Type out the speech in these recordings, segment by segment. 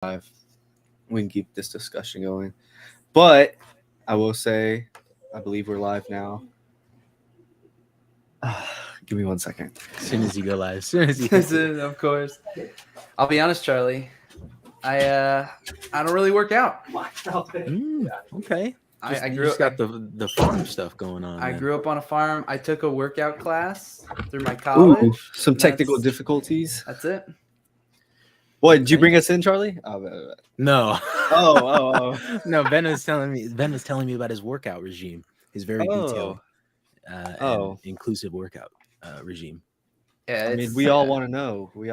live, we can keep this discussion going. But I will say, I believe we're live now. Give me 1 second. As soon as you go live, as soon as you Of course. I'll be honest, Charlie. I don't really work out. okay. I You grew just up. got the farm stuff going on. I man. grew up on a farm. I took a workout class through my Ooh, college. some and technical that's- difficulties. That's it. What did you bring us in, Charlie? No. Oh. No. Ben was telling me about his workout regime. His very detailed, and inclusive workout regime. Yeah, I mean, we all want to know. We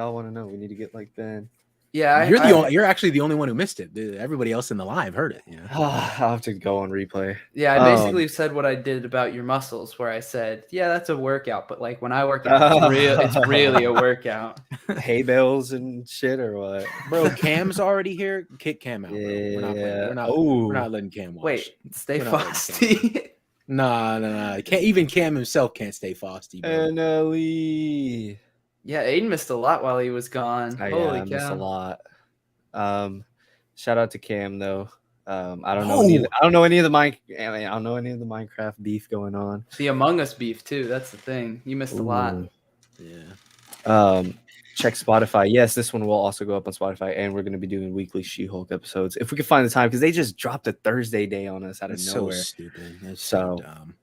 need to get like Ben. Yeah, You're actually the only one who missed it. Everybody else in the live heard it. You know? I'll have to go on replay. Yeah, I basically said what I did about your muscles, where I said, yeah, that's a workout, but like when I work out, it's really a workout. Hay bales and shit, or what? Bro, Cam's already here. Kick Cam out. Bro. Yeah. We're not letting Cam watch. Wait, stay We're not letting frosty. Nah. Even Cam himself can't stay frosty, bro. NLE. Yeah, Aiden missed a lot while he was gone. Holy I missed a cow. lot. Shout out to Cam though. I don't know any of the Minecraft beef going on. The Among Us beef too. That's the thing. You missed a lot. Yeah. Check Spotify. Yes, this one will also go up on Spotify, and we're going to be doing weekly She-Hulk episodes if we can find the time, because they just dropped a Thursday day on us out of nowhere. So stupid. That's So dumb.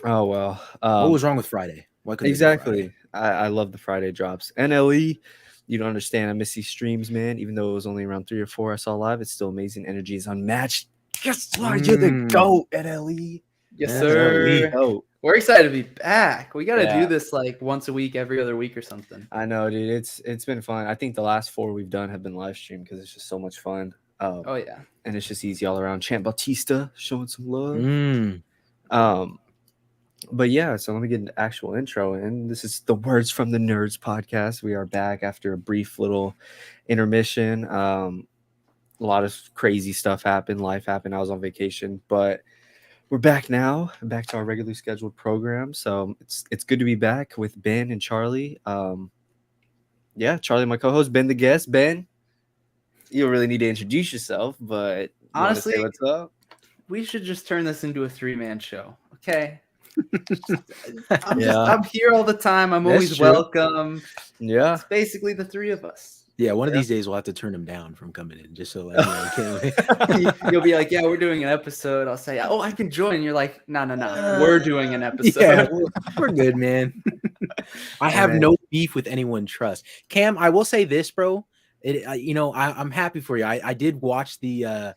Oh well. What was wrong with Friday? Why couldn't they do Exactly. Friday? I love the Friday drops. NLE, you don't understand. I miss these streams, man. Even though it was only around 3 or 4 I saw live, it's still amazing. Energy is unmatched. Guess what? You're the GOAT, NLE. Yes, Yeah, sir. GOAT. We're excited to be back. We got to Yeah. do this like once a week, every other week or something. I know, dude. It's been fun. I think the last 4 we've done have been live streamed because it's just so much fun. Oh yeah. And it's just easy all around. Champ Bautista showing some love. But yeah, so let me get an actual intro in. This is the Words from the Nerds podcast. We are back after a brief little intermission. A lot of crazy stuff happened. Life happened. I was on vacation, but we're back now. I'm back to our regularly scheduled program. So it's good to be back with Ben and Charlie. Yeah, Charlie, my co-host, Ben the guest. Ben, you don't really need to introduce yourself, but Honestly, say what's up? We should just turn this into a 3-man show. Okay. Yeah. I'm here all the time. I'm That's always true. welcome. Yeah. It's basically the 3 of us. Yeah, one of these days we'll have to turn him down from coming in, just so like You'll be like, yeah, we're doing an episode. I'll say, oh, I can join. You're like, no, we're doing an episode. Yeah, we're good, man. I have no beef with anyone. Trust Cam. I will say this, bro. I'm happy for you. I did watch the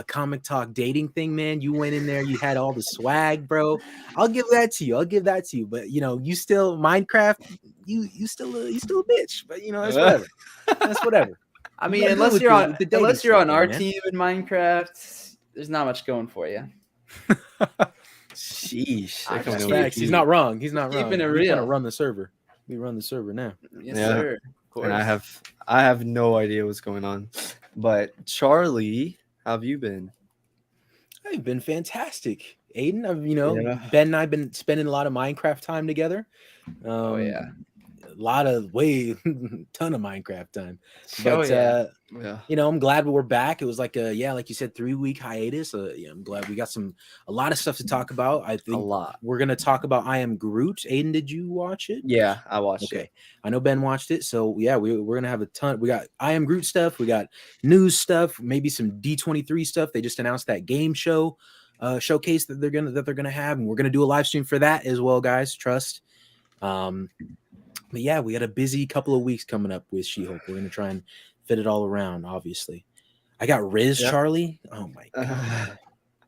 Comic Talk dating thing, man. You went in there, you had all the swag, bro. I'll give that to you. But you still Minecraft. You still a bitch. But that's whatever. That's whatever. I mean, unless you're on our team in Minecraft, there's not much going for you. Sheesh. He's not wrong. He's not wrong. Keeping it We're real. gonna run the server. We run the server now. Yes, Yeah. sir. Of course. And I have no idea what's going on. But Charlie, how have you been? I've been fantastic, Aiden. Yeah. Ben and I've been spending a lot of Minecraft time together. Oh yeah. A lot of ton of Minecraft time. Oh, But Yeah. I'm glad we're back. It was like like you said, 3-week hiatus. I'm glad we got a lot of stuff to talk about. I think A lot. we're gonna talk about I Am Groot. Aiden, did you watch it? Yeah, I watched Okay. it. I know Ben watched it. So yeah, we're gonna have a ton. We got I Am Groot stuff, we got news stuff, maybe some D23 stuff. They just announced that game show showcase that they're gonna have, and we're gonna do a live stream for that as well, guys. Trust. But yeah, we got a busy couple of weeks coming up with She-Hulk. We're gonna try and fit it all around, obviously. I got Riz, Yeah. Charlie. Oh my god.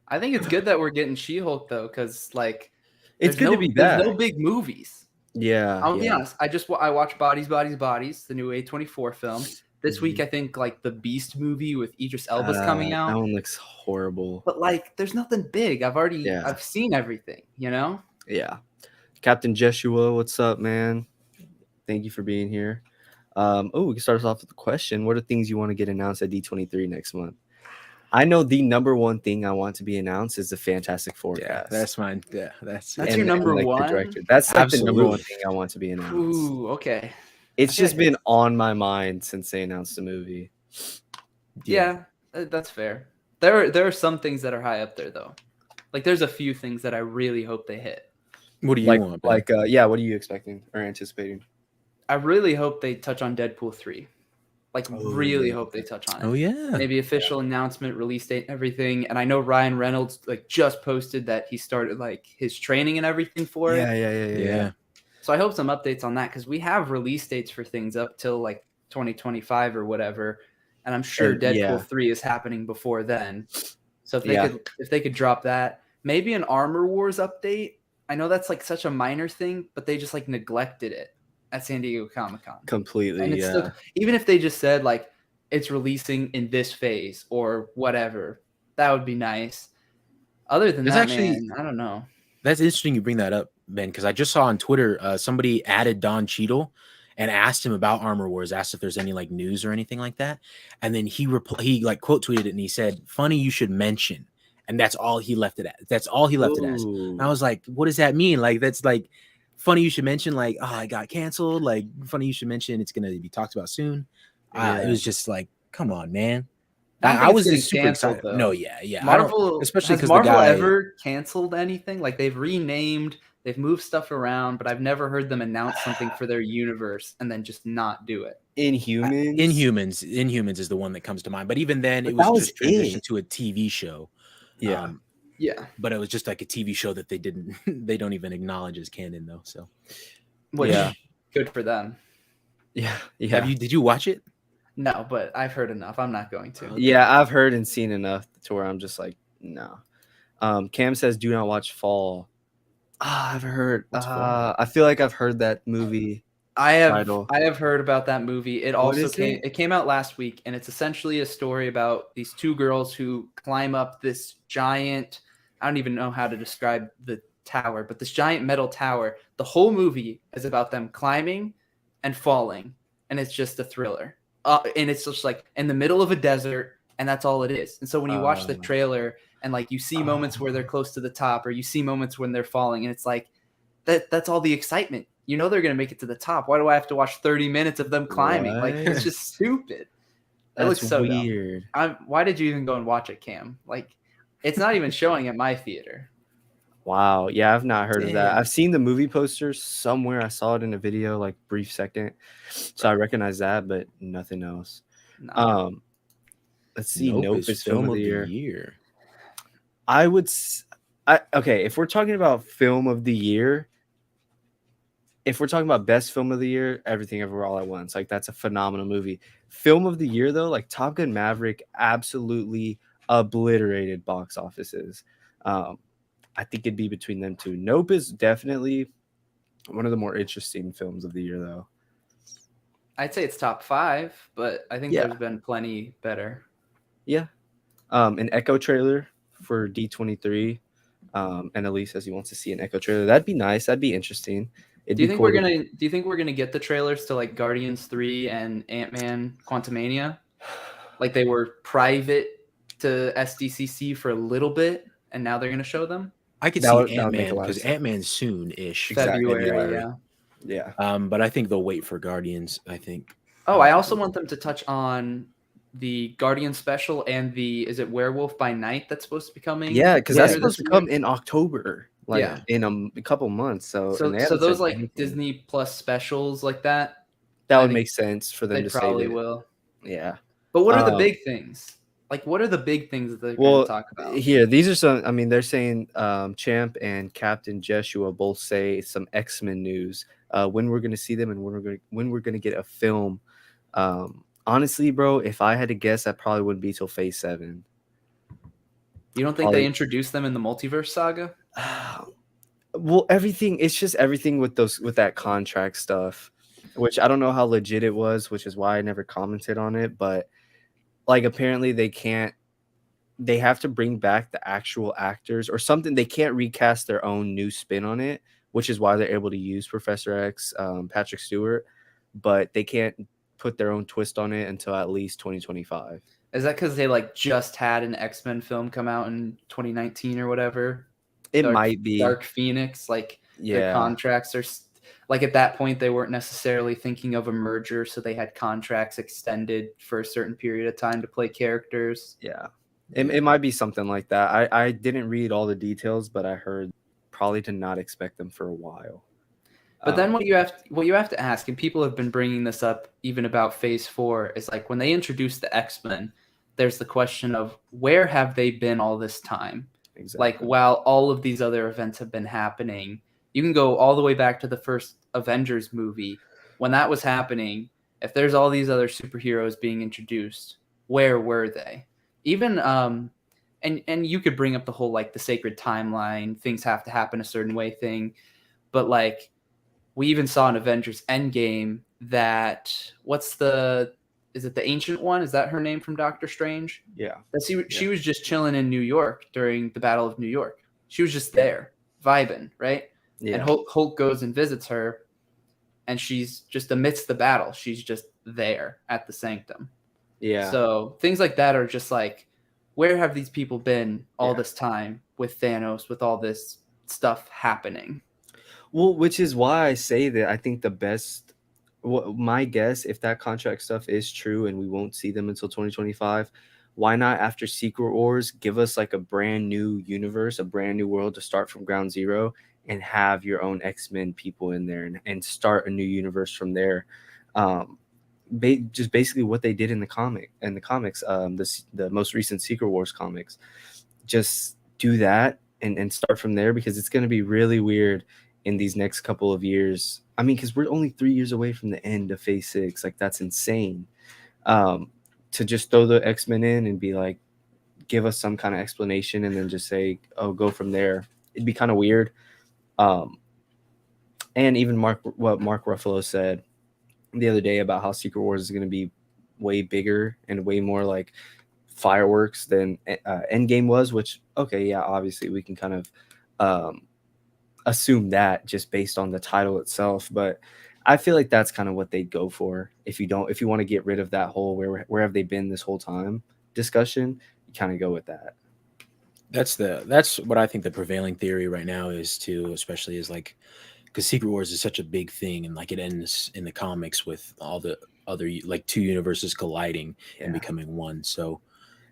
I think it's good that we're getting She-Hulk though, because like It's good to be there's back. no big movies. Yeah. I'll be honest. I watched Bodies, the new A24 film. This week, I think like the Beast movie with Idris Elba's coming out. That one looks horrible. But like, there's nothing big. I've seen everything. Yeah. Captain Jeshua, what's up, man? Thank you for being here. We can start us off with a question. What are things you want to get announced at D23 next month? I know the number one thing I want to be announced is the Fantastic Four cast. That's mine. Yeah, that's your number the one. director. That's like the number Absolutely. one thing I want to be announced. Ooh, okay. It's just been on my mind since they announced the movie. Yeah, that's fair. There are some things that are high up there though. Like there's a few things that I really hope they hit. What do you want, Ben? Yeah, what are you expecting or anticipating? I really hope they touch on Deadpool 3. Like really yeah. hope they touch on it. Oh yeah. Maybe official announcement, release date, and everything. And I know Ryan Reynolds like just posted that he started like his training and everything for it. Yeah. So I hope some updates on that because we have release dates for things up till like 2025 or whatever. And I'm sure Deadpool 3 is happening before then. So if they could drop that, maybe an Armor Wars update. I know that's like such a minor thing, but they just like neglected it at San Diego Comic-Con. Completely. And it's still, even if they just said like it's releasing in this phase or whatever, that would be nice. Other than that, man, I don't know. That's interesting you bring that up, Ben, because I just saw on Twitter somebody added Don Cheadle and asked him about Armor Wars, asked if there's any like news or anything like that, and then he like quote tweeted it and he said, "Funny you should mention," and that's all he left it at. That's all he left it as. And I was like, "What does that mean? Like that's like funny you should mention like oh I got canceled. Like funny you should mention it's gonna be talked about soon." It was just like, come on, man. I was super excited. Though. No, yeah. Marvel, especially because Marvel ever canceled anything? Like they've renamed, they've moved stuff around, but I've never heard them announce something for their universe and then just not do it. Inhumans is the one that comes to mind. But even then, it was just transitioned to a TV show. Yeah. But it was just like a TV show that they don't even acknowledge as canon though. So, good for them. Yeah. Did you watch it? No, but I've heard enough. I'm not going to. Yeah, I've heard and seen enough to where I'm just like, no. Cam says, do not watch Fall. I've heard. I feel like I've heard that movie. I have heard about that movie. It came out last week, and it's essentially a story about these two girls who climb up this giant. I don't even know how to describe the tower, but this giant metal tower. The whole movie is about them climbing and falling, and it's just a thriller. And it's just like in the middle of a desert, and that's all it is. And so when you watch the trailer and like you see moments where they're close to the top, or you see moments when they're falling, and it's like that's all the excitement. You know they're gonna make it to the top. Why do I have to watch 30 minutes of them climbing? Like it's just stupid. It looks so weird. Why did you even go and watch it, Cam? Like it's not even showing at my theater. Wow. Yeah, I've not heard of that. I've seen the movie posters somewhere. I saw it in a video, like brief second. So I recognize that, but nothing else. No. Let's see. Nope is film of the year. Okay, if we're talking about film of the year, if we're talking about best film of the year, Everything Everywhere All at Once. Like that's a phenomenal movie. Film of the year though, like Top Gun Maverick absolutely obliterated box offices. I think it'd be between them two. Nope is definitely one of the more interesting films of the year, though. I'd say it's top 5, but I think there's been plenty better. Yeah. An Echo trailer for D23. And Elise says he wants to see an Echo trailer. That'd be nice. That'd be interesting. Do you think we're gonna get the trailers to like Guardians 3 and Ant-Man Quantumania? Like they were private to SDCC for a little bit, and now they're gonna show them. I could see Ant-Man because Ant-Man's soon-ish. February. Yeah. But I think they'll wait for Guardians, I think. I also want them to touch on the Guardian special and is it Werewolf by Night that's supposed to be coming? Yeah, because that's supposed to come in October, in a couple months. So those like anything. Disney Plus specials like that. That would make sense for them to say. They probably will. Yeah. But what are the big things? Like, what are the big things that they're going to talk about? Here, these are some. I mean, they're saying Champ and Captain Joshua both say some X-Men news. When we're going to see them and when we're going to get a film. Honestly, bro, if I had to guess, that probably wouldn't be till Phase 7. You don't think they introduced them in the multiverse saga? Well, everything. It's just everything with that contract stuff, which I don't know how legit it was, which is why I never commented on it, but. Like apparently they have to bring back the actual actors or something. They can't recast their own new spin on it, which is why they're able to use Professor X, Patrick Stewart, but they can't put their own twist on it until at least 2025. Is that because they like just had an X-Men film come out in 2019 or whatever? It might be Dark Phoenix. Like their contracts are. like at that point they weren't necessarily thinking of a merger, so they had contracts extended for a certain period of time to play characters. Yeah. It might be something like that. I didn't read all the details, but I heard probably to not expect them for a while. But then what you have to ask, and people have been bringing this up even about Phase 4, is like when they introduced the X-Men, there's the question of where have they been all this time? Exactly. Like while all of these other events have been happening, you can go all the way back to the first Avengers movie. When that was happening, if there's all these other superheroes being introduced, where were they? Even and you could bring up the whole like the sacred timeline, things have to happen a certain way thing, but like we even saw in Avengers Endgame that is it the Ancient One? Is that her name from Doctor Strange? Yeah. She was just chilling in New York during the Battle of New York. She was just there, vibing, right? Yeah. And Hulk goes and visits her, and she's just amidst the battle. She's just there at the Sanctum. Yeah. So things like that are just like, where have these people been all this time with Thanos, with all this stuff happening? Well, which is why I say that I think my guess, if that contract stuff is true and we won't see them until 2025, why not after Secret Wars give us like a brand new universe, a brand new world to start from ground zero and have your own X-Men people in there and start a new universe from there. Just basically what they did in the comics, the most recent Secret Wars comics. Just do that and start from there, because it's going to be really weird in these next couple of years. I mean, because we're only 3 years away from the end of Phase 6. Like, that's insane. To just throw the X-Men in and be like, give us some kind of explanation and then just say, oh, go from there. It'd be kind of weird. And even what Mark Ruffalo said the other day about how Secret Wars is going to be way bigger and way more like fireworks than Endgame was, which, okay, yeah, obviously we can kind of assume that just based on the title itself, but I feel like that's kind of what they'd go for. If you want to get rid of that whole where have they been this whole time discussion, you kind of go with that. That's what I think the prevailing theory right now is too, especially is like, because Secret Wars is such a big thing, and like it ends in the comics with all the other like two universes colliding and becoming one. So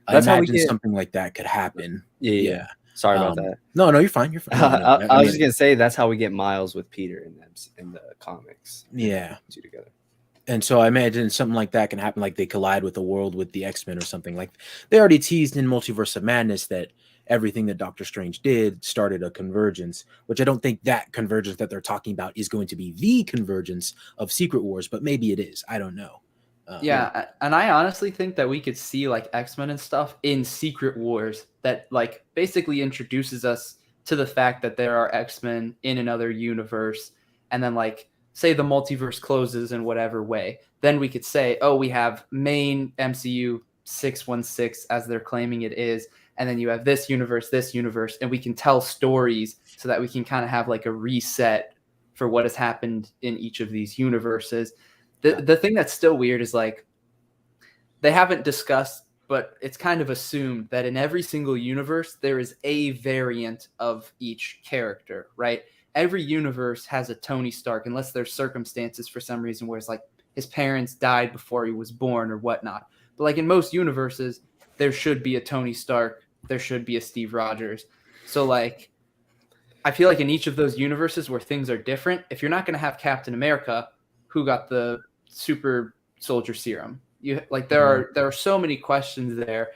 That's I imagine something like that could happen. Yeah. Sorry about that. No, you're fine. You're fine. I was just gonna say that's how we get Miles with Peter in the comics. Yeah, two together. And so I imagine something like that can happen, like they collide with the world with the X-Men or something. Like they already teased in Multiverse of Madness that everything that Doctor Strange did started a convergence, which I don't think that convergence that they're talking about is going to be the convergence of Secret Wars, but maybe it is. I don't know. And I honestly think that we could see like X-Men and stuff in Secret Wars that like basically introduces us to the fact that there are X-Men in another universe, and then like say the multiverse closes in whatever way, then we could say, oh, we have main MCU 616 as they're claiming it is, and then you have this universe, and we can tell stories so that we can kind of have like a reset for what has happened in each of these universes. The thing that's still weird is like they haven't discussed, but it's kind of assumed that in every single universe there is a variant of each character, right? Every universe has a Tony Stark, unless there's circumstances for some reason where it's like his parents died before he was born or whatnot. But like in most universes, there should be a Tony Stark, there should be a Steve Rogers. So like I feel like in each of those universes where things are different, if you're not going to have Captain America, who got the super soldier serum, there are so many questions there,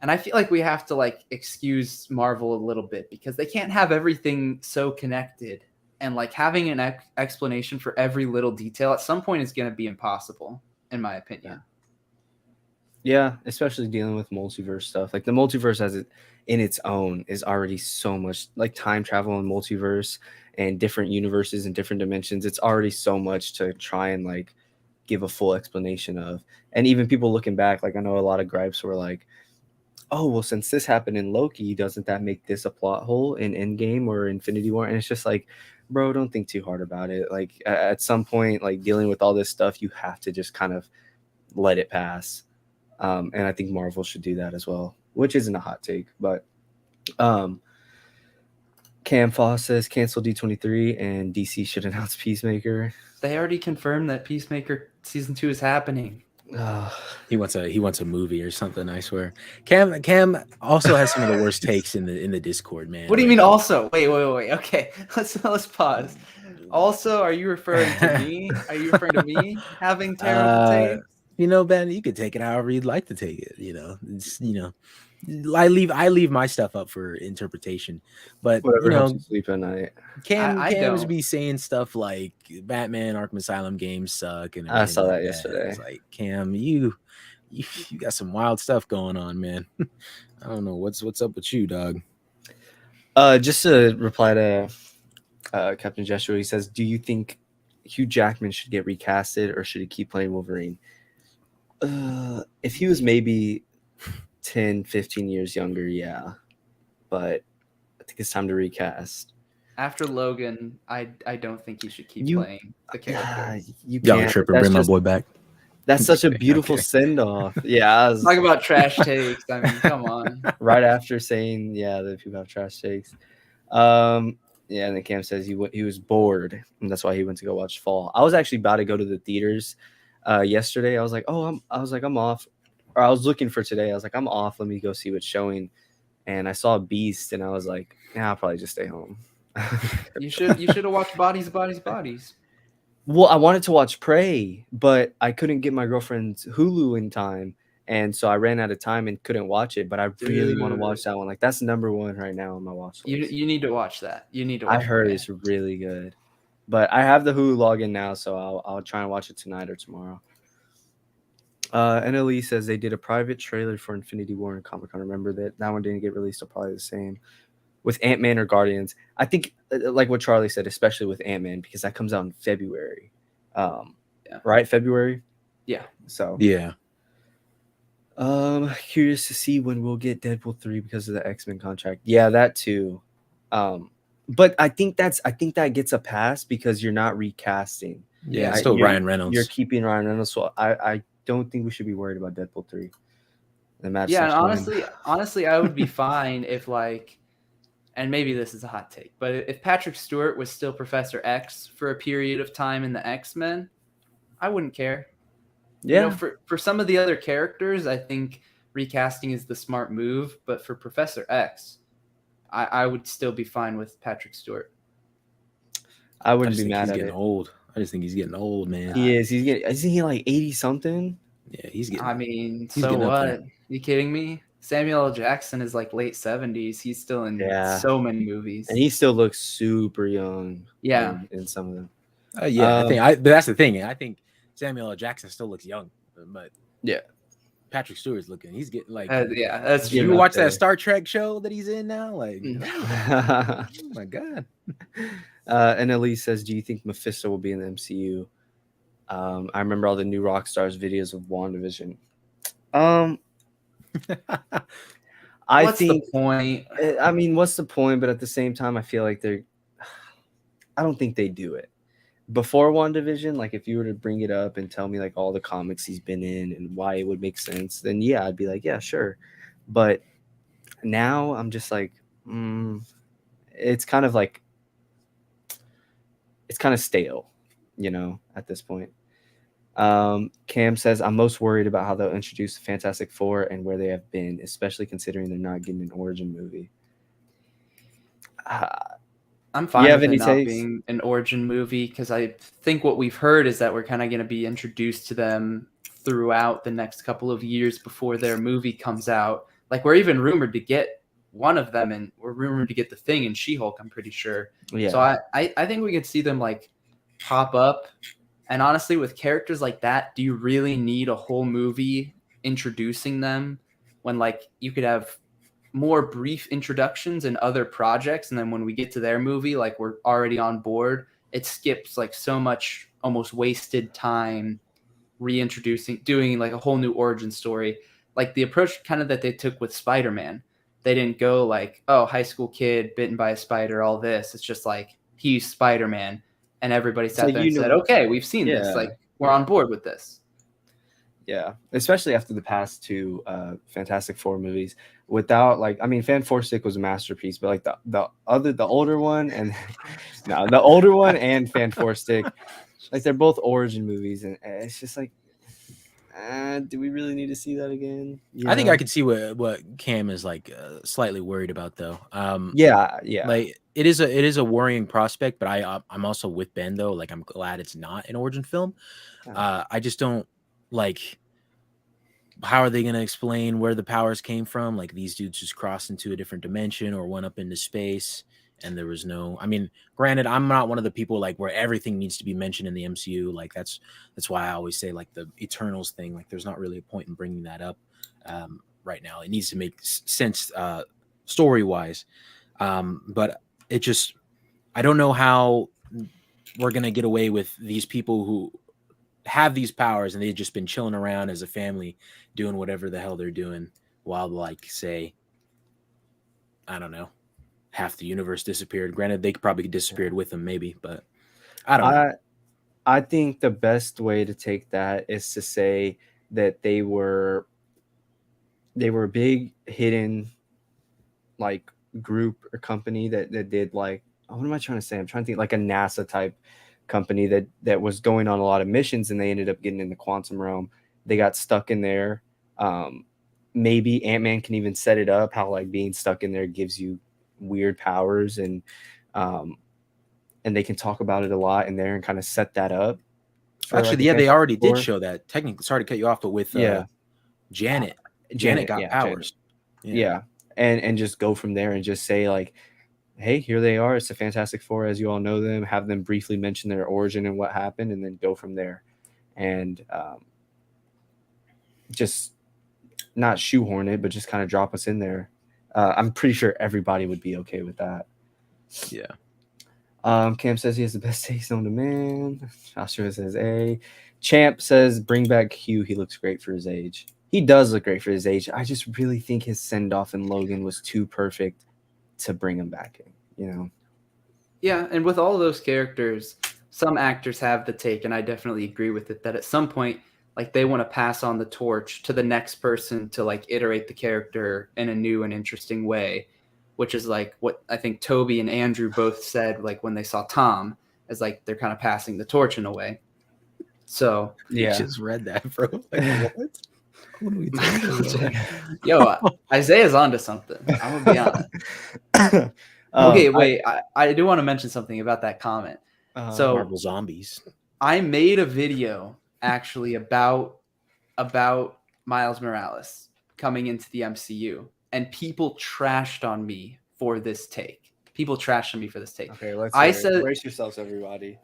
and I feel like we have to like excuse Marvel a little bit because they can't have everything so connected, and like having an explanation for every little detail at some point is going to be impossible, in my opinion. Yeah, especially dealing with multiverse stuff. Like the multiverse as it in its own is already so much, like time travel and multiverse and different universes and different dimensions. It's already so much to try and like give a full explanation of. And even people looking back, like I know a lot of gripes were like, oh, well, since this happened in Loki, doesn't that make this a plot hole in Endgame or Infinity War? And it's just like, bro, don't think too hard about it. Like at some point, like dealing with all this stuff, you have to just kind of let it pass. And I think Marvel should do that as well, which isn't a hot take, but Cam Foss says cancel D23 and DC should announce Peacemaker. They already confirmed that Peacemaker season 2 is happening. He wants a movie or something. I swear. Cam also has some of the worst takes in the Discord, man. What do you mean? Also, wait. Okay, let's pause. Also, are you referring to me? Are you referring to me having terrible takes? Ben, you could take it however you'd like to take it. I leave my stuff up for interpretation, but whatever helps you sleep at night. Cam's be saying stuff like Batman Arkham Asylum games suck, and I saw that yesterday. It's like, Cam, you got some wild stuff going on, man. I don't know what's up with you, dog. Just to reply to Captain Joshua, he says, "Do you think Hugh Jackman should get recasted, or should he keep playing Wolverine?" If he was maybe 10, 15 years younger, yeah. But I think it's time to recast. After Logan, I don't think he should keep playing the character. You can't. Tripping, bring my boy back. That's such a beautiful send-off. Yeah. Talk about trash takes. I mean, come on. Right after saying, that people have trash takes. And then Cam says he was bored, and that's why he went to go watch Fall. I was actually about to go to the theaters yesterday. I was like, I'm off. Or I was looking for today. I was like, I'm off. Let me go see what's showing. And I saw Beast, and I was like, I'll probably just stay home. You should have watched Bodies. Well, I wanted to watch Prey, but I couldn't get my girlfriend's Hulu in time, and so I ran out of time and couldn't watch it. But I really want to watch that one. Like, that's number one right now on my watch list. You need to watch that. I heard it's really good, but I have the Hulu login now, so I'll try and watch it tonight or tomorrow. NLE says they did a private trailer for Infinity War and Comic-Con. Remember that one didn't get released. They're probably the same with Ant-Man or Guardians. I think, like what Charlie said, especially with Ant-Man, because that comes out in February. Right? February? Yeah. So yeah. Curious to see when we'll get Deadpool 3 because of the X-Men contract. Yeah, that too. But I think that gets a pass because you're not recasting. Yeah, still Ryan Reynolds. You're keeping Ryan Reynolds. So I don't think we should be worried about Deadpool 3. And honestly, I would be fine if, like, and maybe this is a hot take, but if Patrick Stewart was still Professor X for a period of time in the X-Men, I wouldn't care. Yeah. For some of the other characters, I think recasting is the smart move, but for Professor X, I would still be fine with Patrick Stewart. I wouldn't be mad at it. He's getting old. I just think he's getting old, man. He is. Isn't he like 80 something? Yeah, he's getting. I mean, so what? You kidding me? Samuel L. Jackson is like late 70s. He's still in so many movies, and he still looks super young. Yeah, in some of them. I think that's the thing. I think Samuel L. Jackson still looks young, but Patrick Stewart's looking. He's getting like that's you watch that Star Trek show that he's in now, like oh my god. NLE says, "Do you think Mephisto will be in the MCU?" I remember all the new Rockstars videos of WandaVision. What's the point? I mean, what's the point? But at the same time, I feel like I don't think they do it. Before WandaVision, like if you were to bring it up and tell me like all the comics he's been in and why it would make sense, then I'd be like, yeah, sure. But now I'm just like, it's kind of stale, at this point. Cam says, I'm most worried about how they'll introduce the Fantastic Four and where they have been, especially considering they're not getting an origin movie. I'm fine with it not being an origin movie because I think what we've heard is that we're kind of going to be introduced to them throughout the next couple of years before their movie comes out. Like, we're even rumored to get one of them, and we're rumored to get the Thing and She-Hulk, I'm pretty sure. Yeah. So I think we could see them like pop up. And honestly, with characters like that, do you really need a whole movie introducing them when like you could have more brief introductions in other projects, and then when we get to their movie, like we're already on board? It skips like so much almost wasted time doing like a whole new origin story. Like the approach kind of that they took with Spider-Man. They didn't go like, oh, high school kid bitten by a spider, all this. It's just like, he's Spider-Man. And everybody sat there and said, okay, we've seen this. Like, we're on board with this. Yeah, especially after the past two Fantastic Four movies. Without like, I mean, Fantastic was a masterpiece, but like the older one and no, the older one and Fantastic, like they're both origin movies, and it's just like, do we really need to see that again? I think I could see what Cam is like slightly worried about though. Yeah. Like it is a worrying prospect, but I'm also with Ben though. Like I'm glad it's not an origin film. I just don't like. How are they going to explain where the powers came from? Like these dudes just crossed into a different dimension or went up into space, and there was no. I mean, granted, I'm not one of the people like where everything needs to be mentioned in the MCU. Like that's why I always say like the Eternals thing. Like there's not really a point in bringing that up right now. It needs to make sense story wise, but it just I don't know how we're gonna get away with these people who have these powers and they've just been chilling around as a family doing whatever the hell they're doing while like say I don't know half the universe disappeared. Granted they probably disappeared with them maybe, but I don't know. I think the best way to take that is to say that they were a big hidden like group or company that did like, what am I trying to say? I'm trying to think like a NASA type company that was going on a lot of missions, and they ended up getting in the quantum realm. They got stuck in there. Maybe Ant-Man can even set it up how like being stuck in there gives you weird powers, and they can talk about it a lot in there and kind of set that up. Actually, yeah, they already did show that. Technically, sorry to cut you off, but with Janet got powers. Yeah. And just go from there and just say like, hey, here they are. It's the Fantastic Four as you all know them. Have them briefly mention their origin and what happened, and then go from there. And just not shoehorn it, but just kind of drop us in there. I'm pretty sure everybody would be okay with that. Yeah. Cam says he has the best taste known to man. Joshua says A. Champ says bring back Hugh. He looks great for his age. He does look great for his age. I just really think his send-off in Logan was too perfect to bring him back in, you know? Yeah, and with all of those characters, some actors have the take, and I definitely agree with it, that at some point, like they want to pass on the torch to the next person to like iterate the character in a new and interesting way, which is like what I think Toby and Andrew both said, like when they saw Tom, as like they're kind of passing the torch in a way. So yeah, you just read that, bro. Like, what? What are we talking about? Yo, Isaiah's onto something. I'm gonna be honest. Okay, wait. I do want to mention something about that comment. So Marvel Zombies. I made a video actually about Miles Morales coming into the MCU, and people trashed on me for this take. Okay, I said, brace yourselves, everybody.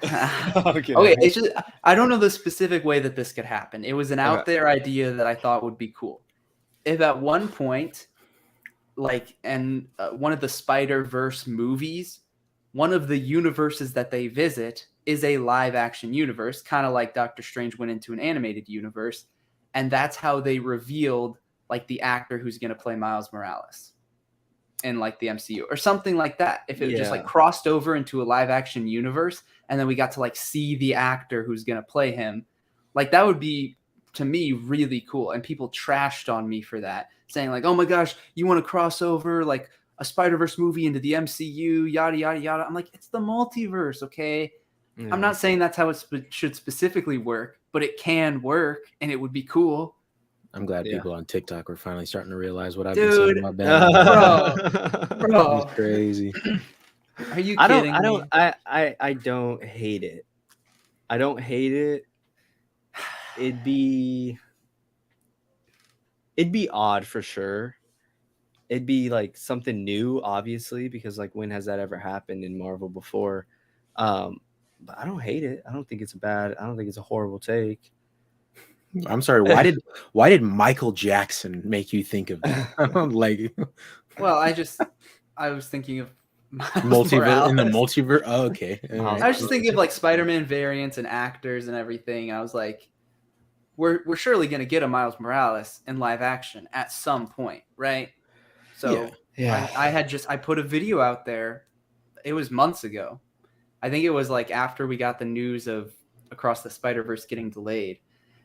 Okay, it's just I don't know the specific way that this could happen. It was an out there idea that I thought would be cool. If at one point, like, and one of the Spider-Verse movies, one of the universes that they visit is a live action universe, kind of like Doctor Strange went into an animated universe, and that's how they revealed like the actor who's going to play Miles Morales in like the MCU or something like that. If it just like crossed over into a live action universe and then we got to like see the actor who's going to play him, like that would be to me really cool. And people trashed on me for that, saying like, oh my gosh, you want to cross over like a Spider-Verse movie into the MCU, yada, yada, yada. I'm like, it's the multiverse. Okay. Yeah. I'm not saying that's how it should specifically work, but it can work and it would be cool. I'm glad people on TikTok are finally starting to realize what I've been saying about Ben. Bro, he's crazy. Are you kidding me? I don't hate it. I don't hate it. It'd be odd for sure. It'd be like something new, obviously, because like when has that ever happened in Marvel before? But I don't hate it. I don't think it's a horrible take. I'm sorry. Why did Michael Jackson make you think of that? Like, well, I was thinking of multiverse in the multiverse. Oh, okay. I was just thinking of like Spider-Man variants and actors and everything. I was like, we're surely gonna get a Miles Morales in live action at some point, right? So yeah. I put a video out there. It was months ago. I think it was like after we got the news of Across the Spider-Verse getting delayed.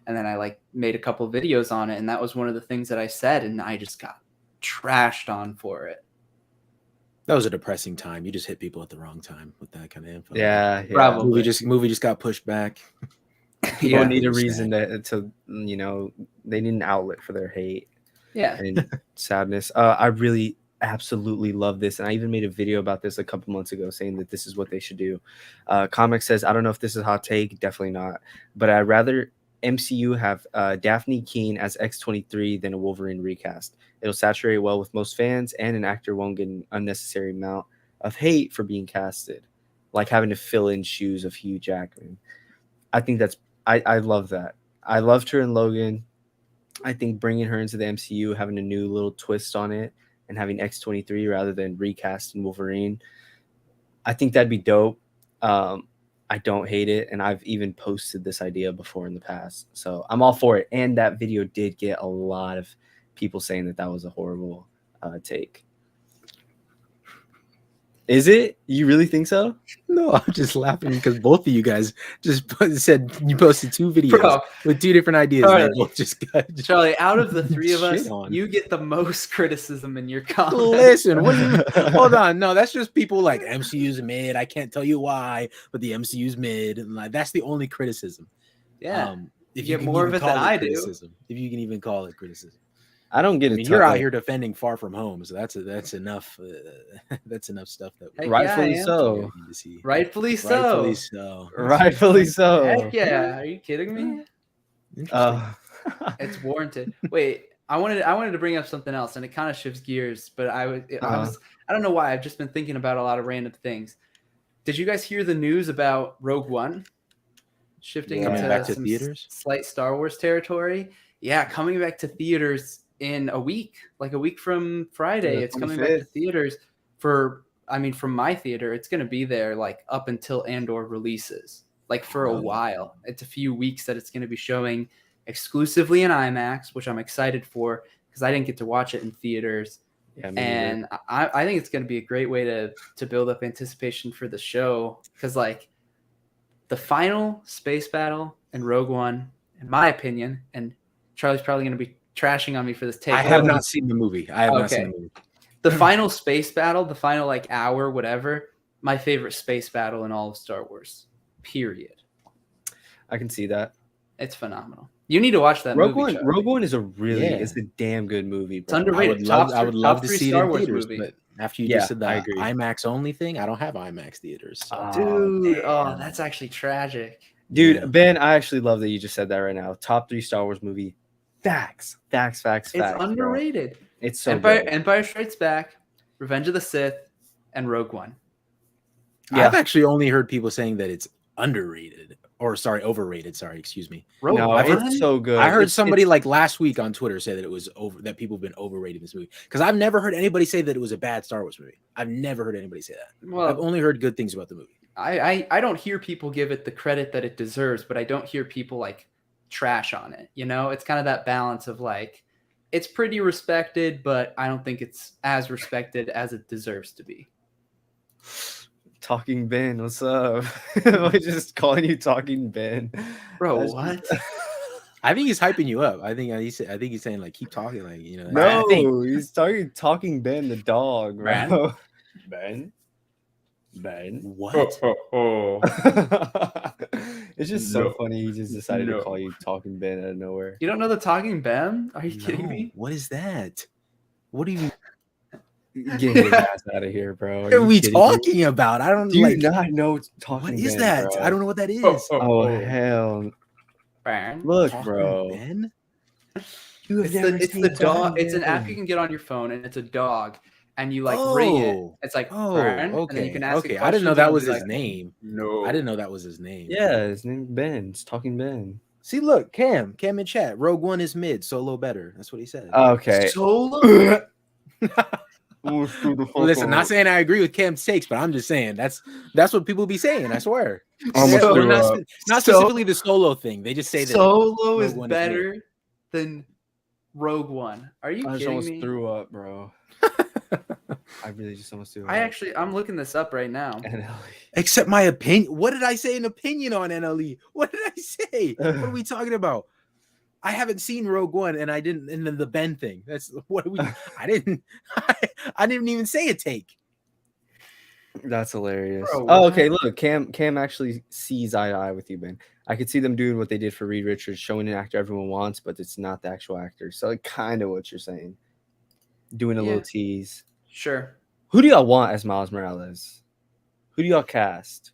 And then I like made a couple videos on it, and that was one of the things that I said, and I just got trashed on for it. That was a depressing time. You just hit people at the wrong time with that kind of info. Yeah. Probably. Movie just got pushed back. People need a reason to you know, they need an outlet for their hate. Yeah. And sadness. I really absolutely love this, and I even made a video about this a couple months ago saying that this is what they should do. Comic says, I don't know if this is a hot take, definitely not, but I'd rather MCU have Daphne Keane as X-23 than a Wolverine recast. It'll saturate well with most fans, and an actor won't get an unnecessary amount of hate for being casted, like having to fill in shoes of Hugh Jackman. I think that's I love that. I loved her in Logan. I think bringing her into the MCU, having a new little twist on it, and having X-23 rather than recasting Wolverine, I think that'd be dope. I don't hate it, and I've even posted this idea before in the past, so I'm all for it. And that video did get a lot of people saying that was a horrible take. Is it? You really think so? No, I'm just laughing because both of you guys just said you posted 2 videos with 2 different ideas. Charlie, and both just got Charlie, out of the 3 of us, you get the most criticism in your comments. Listen, what do you mean? Hold on. No, that's just people like MCU's mid. I can't tell you why, but the MCU's mid. And like that's the only criticism. Yeah. If you get more of it than I do. If you can even call it criticism. I don't get it. I mean, you're out here defending Far From Home, so that's enough. That's enough stuff that rightfully so. Rightfully so. Rightfully so. Heck yeah! Are you kidding me? It's warranted. Wait, I wanted to bring up something else, and it kind of shifts gears, but I don't know why. I've just been thinking about a lot of random things. Did you guys hear the news about Rogue One shifting into back to some theaters? Slight Star Wars territory? Yeah, coming back to theaters in a week, like a week from Friday. It's coming back to theaters from my theater, it's going to be there like up until Andor releases, like for a while. It's a few weeks that it's going to be showing exclusively in IMAX, which I'm excited for because I didn't get to watch it in theaters. Yeah, and I think it's going to be a great way to build up anticipation for the show, because like the final space battle in Rogue One, in my opinion, and Charlie's probably going to be trashing on me for this take. I have not seen the movie. Not seen the movie. The final space battle, the final like hour, whatever, my favorite space battle in all of Star Wars. Period. I can see that. It's phenomenal. You need to watch that movie. Rogue One is it's a damn good movie, bro. It's underrated. I would love to see Star it in Wars theaters, movie. but after you just said that IMAX only thing, I don't have IMAX theaters. So. Dude, that's actually tragic. Dude, Ben, I actually love that you just said that right now. Top 3 Star Wars movie. Facts. It's underrated. Bro. It's so good. Empire Strikes Back, Revenge of the Sith, and Rogue One. Yeah. I've actually only heard people saying that it's underrated. Overrated. Sorry, excuse me. It's so good. I heard somebody like last week on Twitter say that it was that people have been overrating this movie, because I've never heard anybody say that it was a bad Star Wars movie. I've never heard anybody say that. Well, I've only heard good things about the movie. I don't hear people give it the credit that it deserves, but I don't hear people like trash on it. You know, it's kind of that balance of like, it's pretty respected, but I don't think it's as respected as it deserves to be. Talking Ben, what's up? Am I just calling you Talking Ben? Bro, what? I think he's hyping you up. I think he's saying like keep talking, like, you know. No, he's talking Ben the dog, bro. Ben. What? It's just so funny. He just decided to call you Talking Ben out of nowhere. You don't know the Talking Ben? Are you kidding me? What is that? What do you? Get his ass out of here, bro. What are we talking about? I don't. Do you not know Talking Ben? What is that? Bro? I don't know what that is. Oh hell! Ben? Look, Talking bro. Ben? It's the dog. It's an app you can get on your phone, and it's a dog. And you like ring it. It's like, okay. And then you can ask I didn't know that was his name. No, I didn't know that was his name. Yeah, his name Ben. It's Talking Ben. See, look, Cam in chat. Rogue One is mid, Solo better. That's what he said. Okay. Solo. Listen, not saying I agree with Cam's takes, but I'm just saying that's what people be saying. I swear. Not specifically the Solo thing. They just say that Solo is better than Rogue One. Are you kidding me? I just almost threw up, bro. I really just almost threw up. I'm looking this up right now. NLE. Except my opinion. What did I say? An opinion on NLE? What did I say? What are we talking about? I haven't seen Rogue One, and I didn't. And then the Ben thing. That's what we. I didn't. I didn't even say a take. That's hilarious. Bro, Oh, what? okay. Look, Cam actually sees eye to eye with you, Ben. I could see them doing what they did for Reed Richards, showing an actor everyone wants, but it's not the actual actor. So, like, kind of what you're saying, doing a Yeah. little tease. Sure. Who do y'all want as Miles Morales? Who do y'all cast?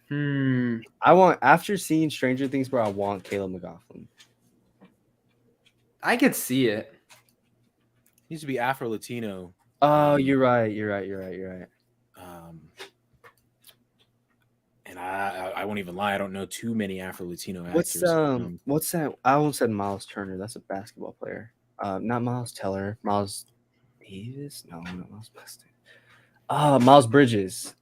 I want, after seeing Stranger Things, bro, I want Caleb McLaughlin. I could see it. He needs to be Afro Latino. Oh, you're right. And I won't even lie. I don't know too many Afro Latino actors. What's that? I almost said Miles Turner. That's a basketball player. Not Miles Teller. Miles Davis? No, not Miles Preston. Miles Bridges.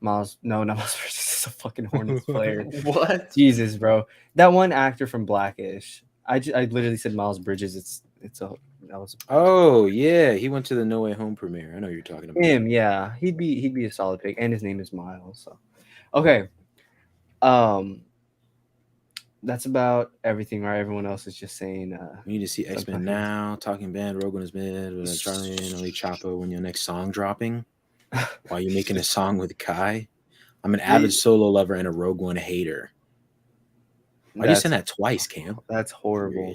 Not Miles Bridges. Is a fucking Hornets player. What? Jesus, bro. That one actor from Blackish. I literally said Miles Bridges. Oh yeah, he went to the No Way Home premiere. I know you're talking about him. Yeah, he'd be a solid pick, and his name is Miles. So, okay. That's about everything, right? Everyone else is just saying. We need to see X-Men now. Talking Band, Rogan is mid. Charlie and Ali Chapo. When your next song dropping? While you're making a song with Kai? I'm an avid solo lover and a Rogue One hater. Why do you send that twice, Cam? That's horrible.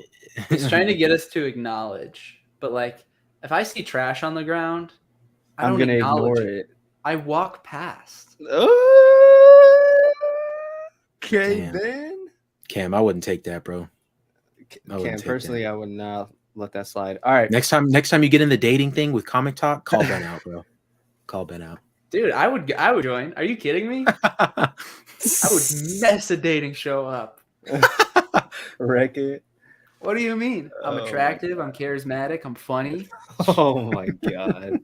He's trying to get us to acknowledge, but like, if I see trash on the ground, I'm gonna ignore it. I walk past. Okay, Ben. Cam, I wouldn't take that, bro. Cam, personally, I would not let that slide. All right. Next time you get in the dating thing with Comic Talk, call Ben out, bro. Call Ben out. Dude, I would join. Are you kidding me? I would mess a dating show up. Wreck it. What do you mean? I'm attractive. I'm charismatic. I'm funny. Oh my god.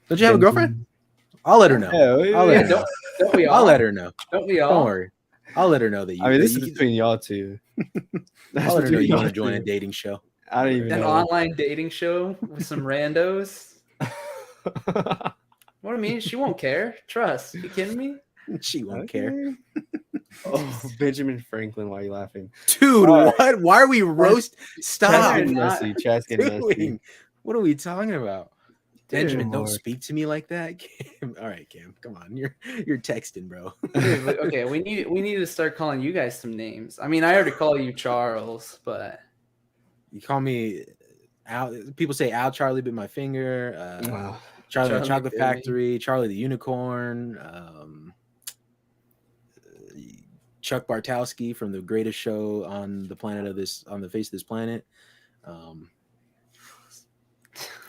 Don't you have a girlfriend? I'll let her know. I'll let her know. Don't we all? I'll let her know. Don't we all? Don't worry. I'll let her know that you. I mean, this is between y'all two. I'll let her know you want to join a dating show. I don't even know. An online dating show with some randos. What do you mean? She won't care. Trust. You kidding me? She won't care. Oh, Benjamin Franklin, why are you laughing? Dude, what? Why are we roast? Stop. Chat's getting messy. What are we talking about? Benjamin, don't Lord. Speak to me like that. Cam. All right, Cam, come on. You're texting, bro. Dude, okay, we need to start calling you guys some names. I mean, I already call you Charles, but you call me Al. People say Al Charlie bit my finger. Wow. Charlie the Chocolate Factory, Charlie the Unicorn, Chuck Bartowski from The Greatest Show on the face of this planet.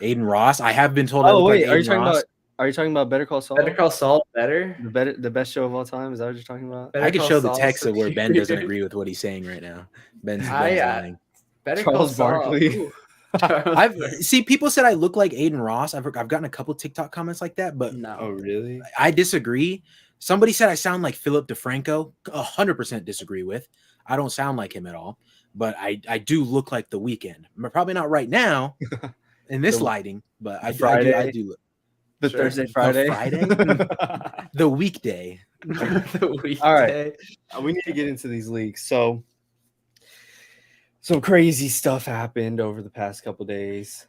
Aiden Ross. I have been told. Oh wait, are you talking about Better Call Saul? Better Call Saul better? The best show of all time? Is that what you're talking about? I could show the text of where Ben doesn't agree with what he's saying right now. Ben's lying. Better Charles Barkley. I've see people said I look like Aiden Ross. I've gotten a couple TikTok comments like that, but no. Oh really? I disagree. Somebody said I sound like Philip DeFranco. 100% disagree with. I don't sound like him at all, but I do look like The Weeknd. Probably not right now in this lighting, but I do look. The Thursday, Friday, the weekday. The weekday. All right, we need to get into these leaks. So, some crazy stuff happened over the past couple days.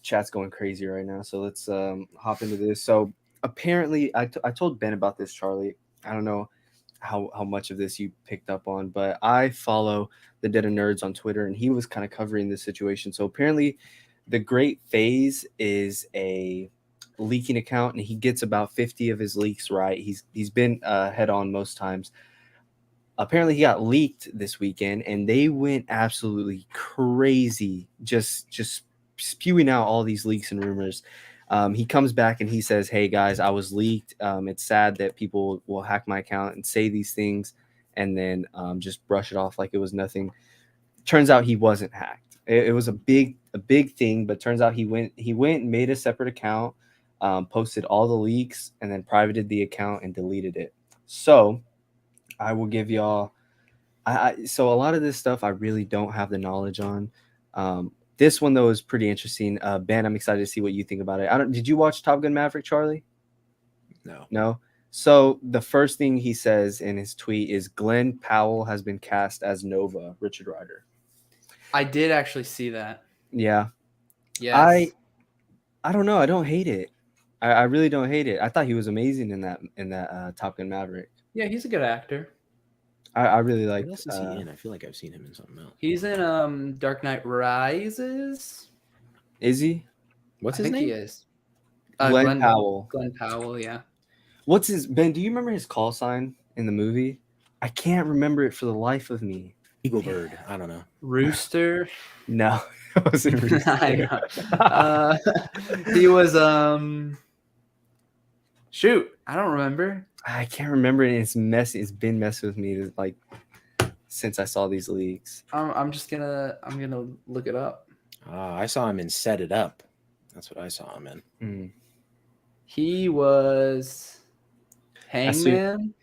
Chat's going crazy right now, so let's hop into this. So, apparently, I told Ben about this, Charlie. I don't know how much of this you picked up on, but I follow the Den of Nerds on Twitter, and he was kind of covering this situation. So, apparently, the Great Phase is a leaking account, and he gets about 50 of his leaks right. He's been head on most times. Apparently he got leaked this weekend, and they went absolutely crazy, just spewing out all these leaks and rumors. He comes back and he says, "Hey guys, I was leaked. It's sad that people will hack my account and say these things and then just brush it off like it was nothing." Turns out he wasn't hacked. It was a big thing, but turns out he went and made a separate account, posted all the leaks, and then privated the account and deleted it. So I will give y'all. So a lot of this stuff I really don't have the knowledge on. This one though is pretty interesting. Ben, I'm excited to see what you think about it. Did you watch Top Gun Maverick, Charlie? No. No. So the first thing he says in his tweet is Glenn Powell has been cast as Nova, Richard Rider. I did actually see that. Yeah. Yes. I don't know. I don't hate it. I really don't hate it. I thought he was amazing in that Top Gun Maverick. Yeah, he's a good actor. I really like. What else is he in? I feel like I've seen him in something else. He's in Dark Knight Rises. Is he? What's his I think name? he is. Glenn Powell. Glenn Powell, yeah. What's his Ben? Do you remember his call sign in the movie? I can't remember it for the life of me. Eagle Bird. I don't know. Rooster. No, it wasn't Rooster. I know. He was shoot, I don't remember. I can't remember it. It's messy. It's been messing with me like since I saw these leaks. I'm gonna look it up. I saw him in Set It Up. That's what I saw him in. Mm. He was Hangman.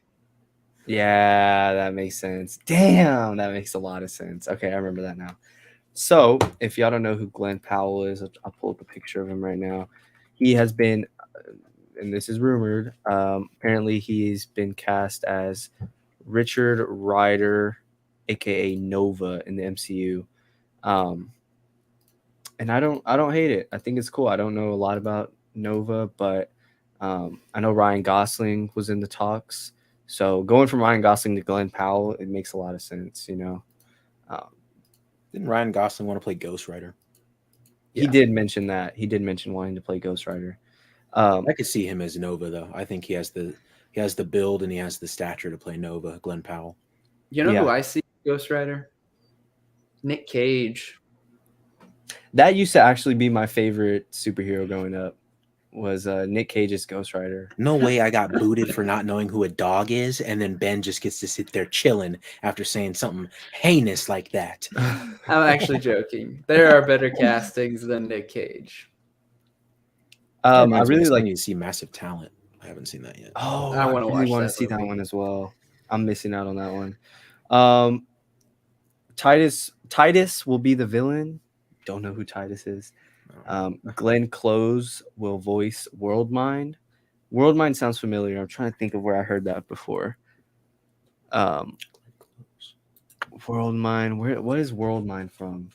Yeah, that makes sense. Damn, that makes a lot of sense. Okay, I remember that now. So, if y'all don't know who Glenn Powell is, I'll pull up a picture of him right now. He has been, and this is rumored, apparently he's been cast as Richard Rider, aka Nova, in the MCU. And I don't hate it. I think it's cool. I don't know a lot about Nova, but I know Ryan Gosling was in the talks. So going from Ryan Gosling to Glenn Powell, it makes a lot of sense, you know. Didn't Ryan Gosling want to play Ghost Rider? He did mention that. He did mention wanting to play Ghost Rider. I could see him as Nova though. I think he has the build and he has the stature to play Nova, Glenn Powell. You know who I see Ghost Rider? Nick Cage. That used to actually be my favorite superhero growing up. Was Nick Cage's Ghost Rider. No way I got booted for not knowing who a dog is, and then Ben just gets to sit there chilling after saying something heinous like that. I'm actually joking. There are better castings than Nick Cage. I really like to see Massive Talent. I haven't seen that yet. Oh, I want to see that one as well. I'm missing out on that one. Titus will be the villain. Don't know who Titus is. Glenn Close will voice Worldmind. Worldmind sounds familiar. I'm trying to think of where I heard that before. Worldmind. What is Worldmind from?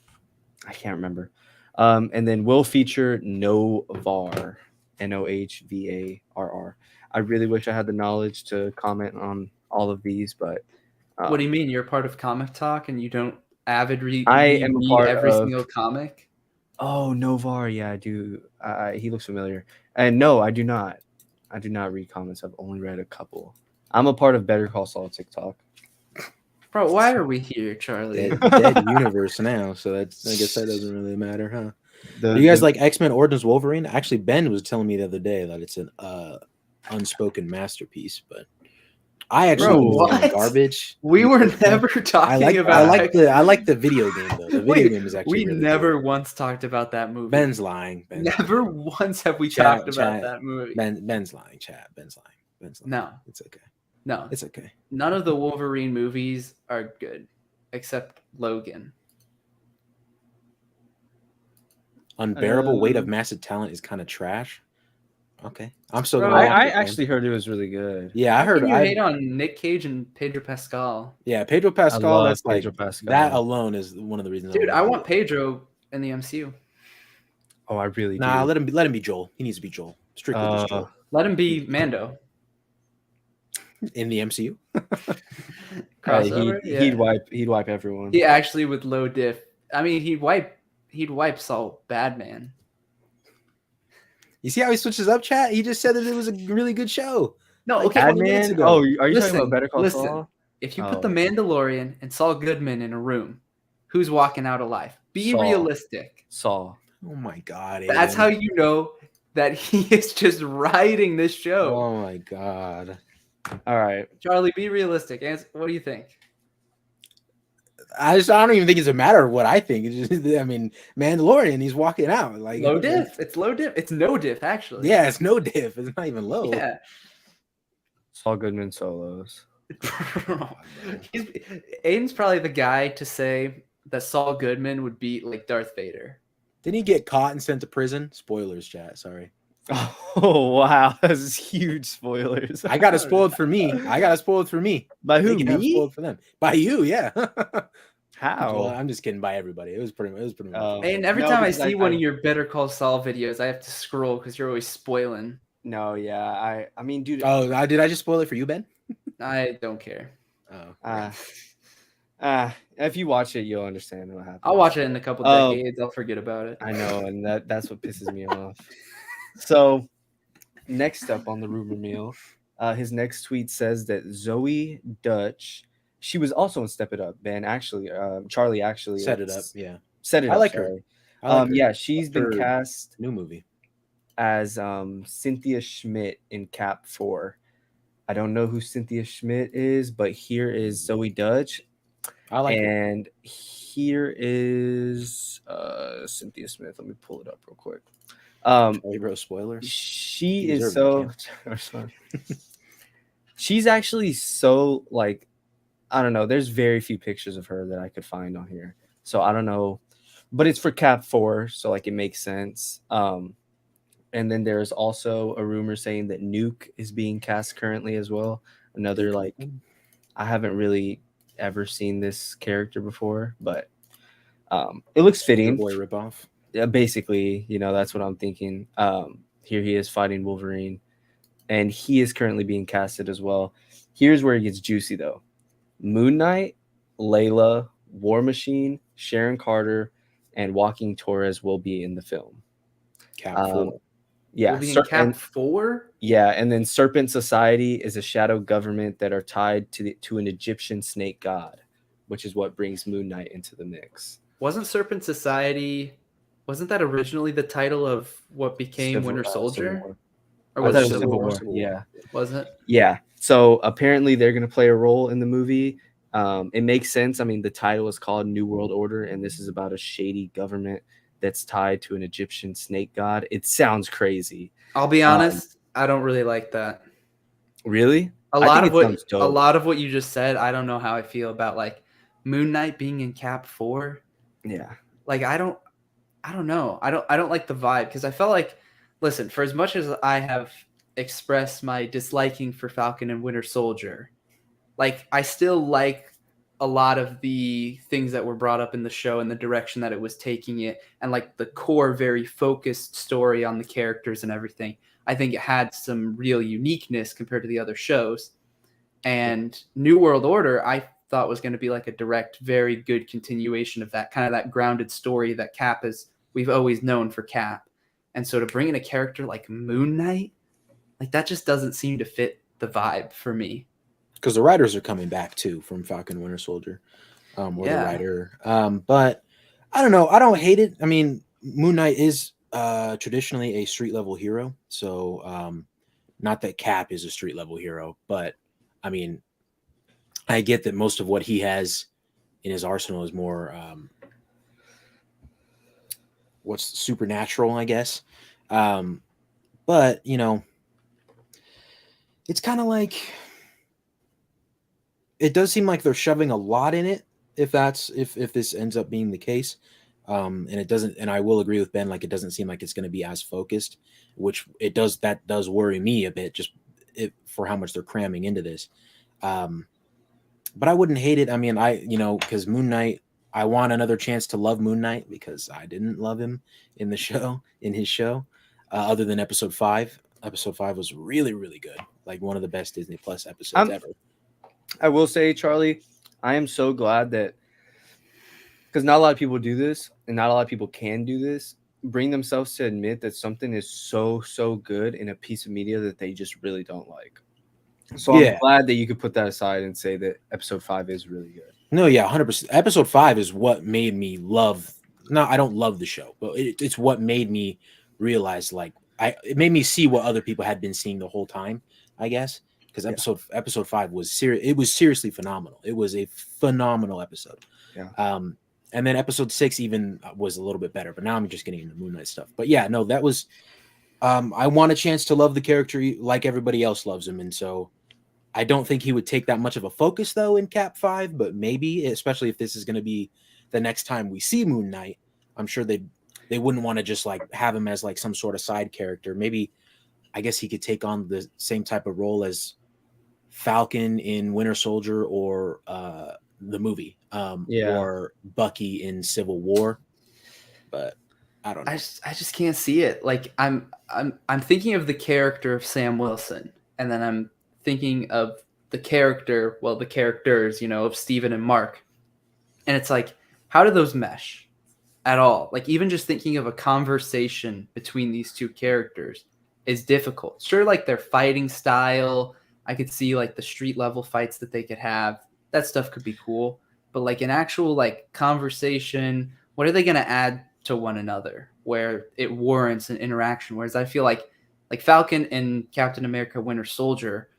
I can't remember. And then we'll feature Novar, Nohvarr. I really wish I had the knowledge to comment on all of these, but what do you mean? You're part of Comic Talk and you don't avid read? I am a part every of single comic. Oh, Novar. Yeah, I do. He looks familiar. And no, I do not. I do not read comics. I've only read a couple. I'm a part of Better Call Saul TikTok. Bro, why are we here, Charlie? Dead universe now, so I guess that doesn't really matter, huh? Do you guys like X-Men Origins Wolverine? Actually, Ben was telling me the other day that it's an unspoken masterpiece, but I actually think garbage. We were never talking about. I like the video game though. The video game is actually. We really never once talked about that movie. Ben's lying. Never once have we talked about that movie. Ben's lying. Chat. Ben's lying. No, it's okay. No, it's okay. None of the Wolverine movies are good, except Logan. Unbearable Weight of Massive Talent is kind of trash. Okay, I'm so. I actually heard it was really good. Yeah, I heard. You hate on Nick Cage and Pedro Pascal. Yeah, Pedro Pascal. That's Pedro Pascal. That alone is one of the reasons. Dude, I want Pedro in the MCU. Oh, I really do. Nah, let him be Joel. He needs to be Joel. Strictly just Joel. Let him be Mando. In the MCU. He'd wipe everyone. He actually with low diff. I mean, he'd wipe Saul Badman. You see how he switches up, chat? He just said that it was a really good show. No, okay. Badman? Oh, are you talking about Better Call Saul? If you put the Mandalorian and Saul Goodman in a room, who's walking out alive? Be realistic. Saul. Oh my God. Aiden. That's how you know that he is just writing this show. Oh my God. All right. Charlie, be realistic. What do you think? I don't even think it's a matter of what I think. It's just, I mean, Mandalorian, he's walking out like low diff. It's low diff. It's no diff, actually. Yeah, it's no diff. It's not even low. Yeah. Saul Goodman solos. Aiden's probably the guy to say that Saul Goodman would beat like Darth Vader. Didn't he get caught and sent to prison? Spoilers, chat. Sorry. Oh wow, that's huge spoilers. I got it spoiled for me. By They who? can have Me? spoiled for them. By you, yeah. Well, How? I'm just kidding. By everybody. It was pretty much. And every No, time I because see one of your Better Call Saul videos, I have to scroll because you're always spoiling. No, yeah, I mean, dude. Oh, did I just spoil it for you, Ben? I don't care. Oh, If you watch it, you'll understand what happened. I'll watch it in a couple decades. I'll forget about it. I know, and that's what pisses me off. So, next up on the rumor mill, his next tweet says that Zoe Dutch, she was also in Step It Up. Ben actually, Charlie actually set it up. Yeah, set it I up. like Sorry. her. I like her. Yeah, she's been Her cast new movie as Cynthia Schmidt in Cap 4. I don't know who Cynthia Schmidt is, but here is Zoe Dutch. I like her. And here is Cynthia Smith. Let me pull it up real quick. Charlie Bro spoilers. She is so. She's actually so like, I don't know. There's very few pictures of her that I could find on here, so I don't know. But it's for Cap 4, so like it makes sense. And then there's also a rumor saying that Nuke is being cast currently as well. Another like, I haven't really ever seen this character before, but it looks fitting. Boy ripoff. Yeah, basically, that's what I'm thinking. Here he is fighting Wolverine, and he is currently being casted as well. Here's where it gets juicy though. Moon Knight, Layla, War Machine, Sharon Carter, and Joaquin Torres will be in the film. Cap 4. Yeah, will be in Cap 4. Yeah, and then Serpent Society is a shadow government that are tied to an Egyptian snake god, which is what brings Moon Knight into the mix. Wasn't Serpent Society? Wasn't that originally the title of what became Winter Soldier? Or was it Civil War? Yeah, was it? Yeah. So apparently they're going to play a role in the movie. It makes sense. I mean, the title is called New World Order, and this is about a shady government that's tied to an Egyptian snake god. It sounds crazy. I'll be honest, I don't really like that. Really? A lot of what you just said, I don't know how I feel about like Moon Knight being in Cap 4. Yeah. Like I don't know. I don't like the vibe because I felt like, listen, for as much as I have expressed my disliking for Falcon and Winter Soldier, like I still like a lot of the things that were brought up in the show and the direction that it was taking it, and like the core, very focused story on the characters and everything. I think it had some real uniqueness compared to the other shows. And New World Order, I thought was going to be like a direct, very good continuation of that kind of that grounded story that Cap is, we've always known for Cap. And so to bring in a character like Moon Knight, like that just doesn't seem to fit the vibe for me. Because the writers are coming back too from Falcon Winter Soldier, or the writer. But I don't know. I don't hate it. I mean, Moon Knight is traditionally a street level hero. So not that Cap is a street level hero, but I mean, I get that most of what he has in his arsenal is more what's supernatural, I guess. But it's kind of like, it does seem like they're shoving a lot in it, if this ends up being the case. And it doesn't, and I will agree with Ben, like it doesn't seem like it's going to be as focused, which that does worry me a bit, just for how much they're cramming into this. But I wouldn't hate it. I mean, because Moon Knight, I want another chance to love Moon Knight because I didn't love him in his show, other than episode 5. Episode 5 was really, really good. Like one of the best Disney Plus episodes ever. I will say, Charlie, I am so glad that, because not a lot of people do this and not a lot of people can do this, bring themselves to admit that something is so, so good in a piece of media that they just really don't like. So I'm glad that you could put that aside and say that episode 5 is really good. No, yeah, 100%. Episode 5 is what made me love. No, I don't love the show, but it's what made me realize, like, it made me see what other people had been seeing the whole time, I guess. Because episode 5 was serious. It was seriously phenomenal. It was a phenomenal episode. Yeah. And then episode 6 even was a little bit better. But now I'm just getting into Moon Knight stuff. But yeah, no, that was. I want a chance to love the character like everybody else loves him, and so I don't think he would take that much of a focus though in Cap 5. But maybe, especially if this is going to be the next time we see Moon Knight, I'm sure they'd they wouldn't want to just like have him as like some sort of side character. Maybe I guess he could take on the same type of role as Falcon in Winter Soldier or the movie, or Bucky in Civil War. But I don't know. I just can't see it. Like I'm thinking of the character of Sam Wilson, and then I'm thinking of the characters, of Steven and Mark. And it's like, how do those mesh at all? Like, even just thinking of a conversation between these two characters is difficult. Sure, like their fighting style, I could see like the street level fights that they could have. That stuff could be cool. But like an actual like conversation, what are they going to add to one another where it warrants an interaction? Whereas I feel like Falcon and Captain America Winter Soldier,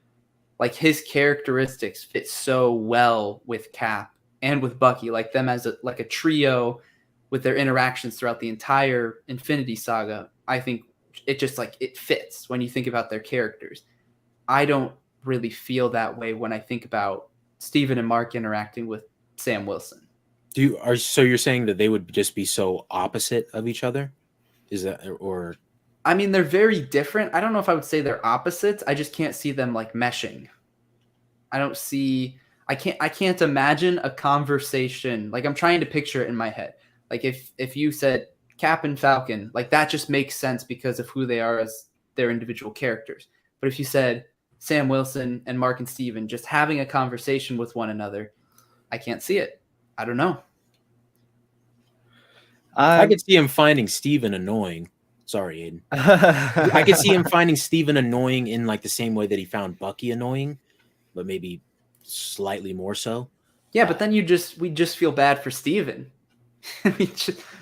like his characteristics fit so well with Cap and with Bucky, like them as a trio with their interactions throughout the entire Infinity Saga. I think it just like it fits when you think about their characters. I don't really feel that way when I think about Steven and Mark interacting with Sam Wilson. So you're saying that they would just be so opposite of each other? Is that, or? I mean, they're very different. I don't know if I would say they're opposites. I just can't see them like meshing. I can't imagine a conversation. Like I'm trying to picture it in my head. Like if you said Cap and Falcon, like that just makes sense because of who they are as their individual characters. But if you said Sam Wilson and Mark and Steven just having a conversation with one another, I can't see it. I don't know. I could see him finding Steven annoying. Sorry, Aiden. I could see him finding Steven annoying in like the same way that he found Bucky annoying, but maybe slightly more so. Yeah, but then we just feel bad for Steven.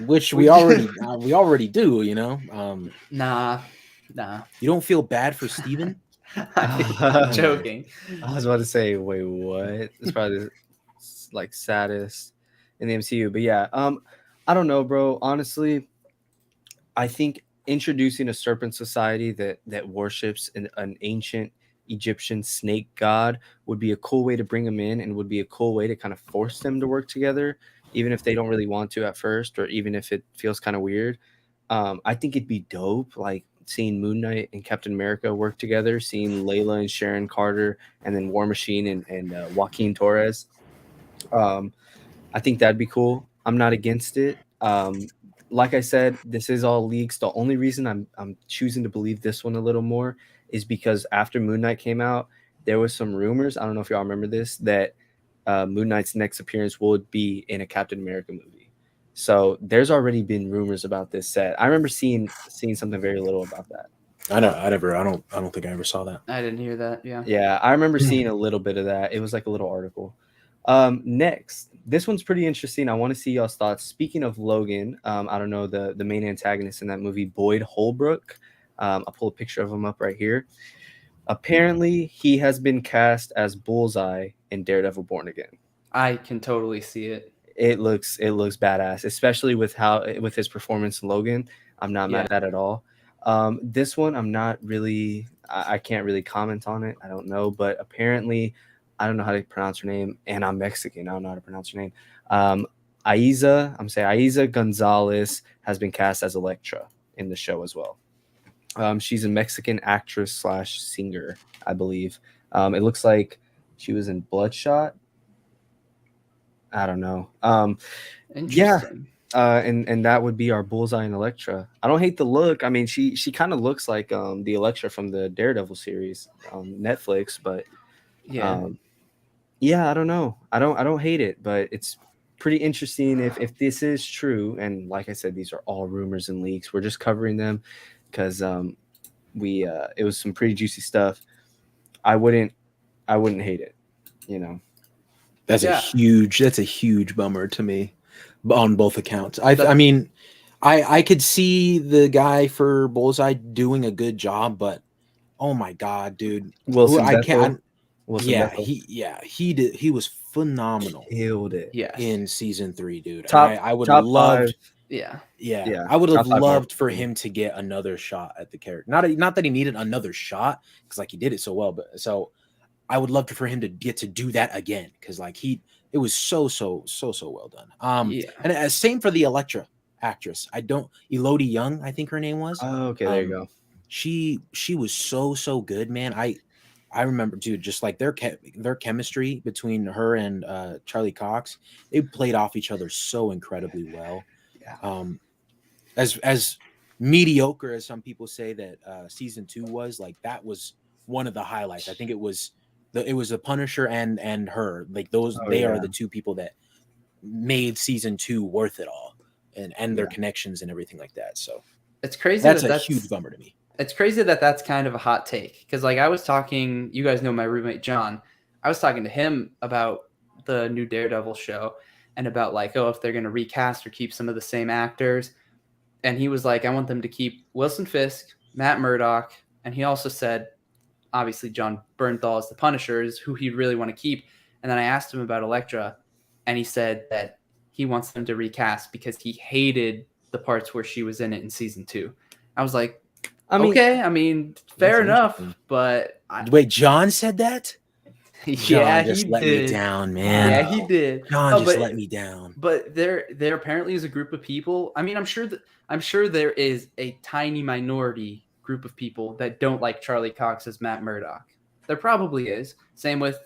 Which we already do, Nah. You don't feel bad for Steven? I'm joking. I was about to say, wait, what? It's probably the like saddest in the MCU. But yeah, I don't know, bro. Honestly, I think introducing a serpent society that worships an ancient Egyptian snake god would be a cool way to bring them in, and would be a cool way to kind of force them to work together, even if they don't really want to at first, or even if it feels kind of weird. I think it'd be dope, like seeing Moon Knight and Captain America work together, seeing Layla and Sharon Carter, and then War Machine and Joaquin Torres. I think that'd be cool. I'm not against it. Like I said, this is all leaks. The only reason I'm choosing to believe this one a little more is because after Moon Knight came out, there was some rumors. I don't know if y'all remember this, that Moon Knight's next appearance would be in a Captain America movie. So there's already been rumors about this set. I remember seeing something very little about that. I don't think I ever saw that. I didn't hear that. Yeah. Yeah, I remember seeing a little bit of that. It was like a little article. Next, this one's pretty interesting. I want to see y'all's thoughts. Speaking of Logan, I don't know, the main antagonist in that movie, Boyd Holbrook. I'll pull a picture of him up right here. Apparently, he has been cast as Bullseye in Daredevil Born Again. I can totally see it. It looks badass, especially with his performance in Logan. I'm not mad at all. This one, I'm not really. I can't really comment on it. I don't know, but apparently, I don't know how to pronounce her name, and I'm Mexican. I don't know how to pronounce her name. Aiza Gonzalez has been cast as Elektra in the show as well. She's a Mexican actress / singer, I believe. It looks like she was in Bloodshot. I don't know. Interesting. Yeah. And that would be our Bullseye and Elektra. I don't hate the look. I mean, she kind of looks like the Elektra from the Daredevil series on Netflix, but I don't know. I don't hate it, but it's pretty interesting if this is true. And like I said, these are all rumors and leaks. We're just covering them because it was some pretty juicy stuff. I wouldn't hate it, That's a huge bummer to me on both accounts. I mean, I could see the guy for Bullseye doing a good job, but oh my god, dude. Wilson he did. He was phenomenal. Killed it. In season 3, dude. I would have loved. Yeah. I would have loved for him to get another shot at the character. Not that he needed another shot, because like he did it so well, but so I would love for him to get to do that again, because like it was so well done. And same for the Elektra. actress. Elodie Young, I think her name was. Oh, okay, there you go. She was so good, man. I remember, dude, just like their chemistry between her and Charlie Cox, they played off each other so incredibly well. Yeah. As mediocre as some people say that season 2 was, like that was one of the highlights. I think it was the Punisher and her, like those are the two people that made season 2 worth it all, and their connections and everything like that. So it's crazy. That's a huge bummer to me. It's crazy that that's kind of a hot take, because like I was talking, you guys know my roommate John. I was talking to him about the new Daredevil show and about like, oh, if they're going to recast or keep some of the same actors. And he was like, I want them to keep Wilson Fisk, Matt Murdock, and he also said, obviously John Bernthal is the Punisher, is who he'd really want to keep. And then I asked him about Elektra, and he said that he wants them to recast because he hated the parts where she was in it in season 2. I was like, okay, fair enough, but wait, John said that? Yeah, John just let me down, man. Yeah, he did. John just let me down. But there apparently is a group of people. I mean, I'm sure there is a tiny minority group of people that don't like Charlie Cox as Matt Murdock. There probably is. Same with,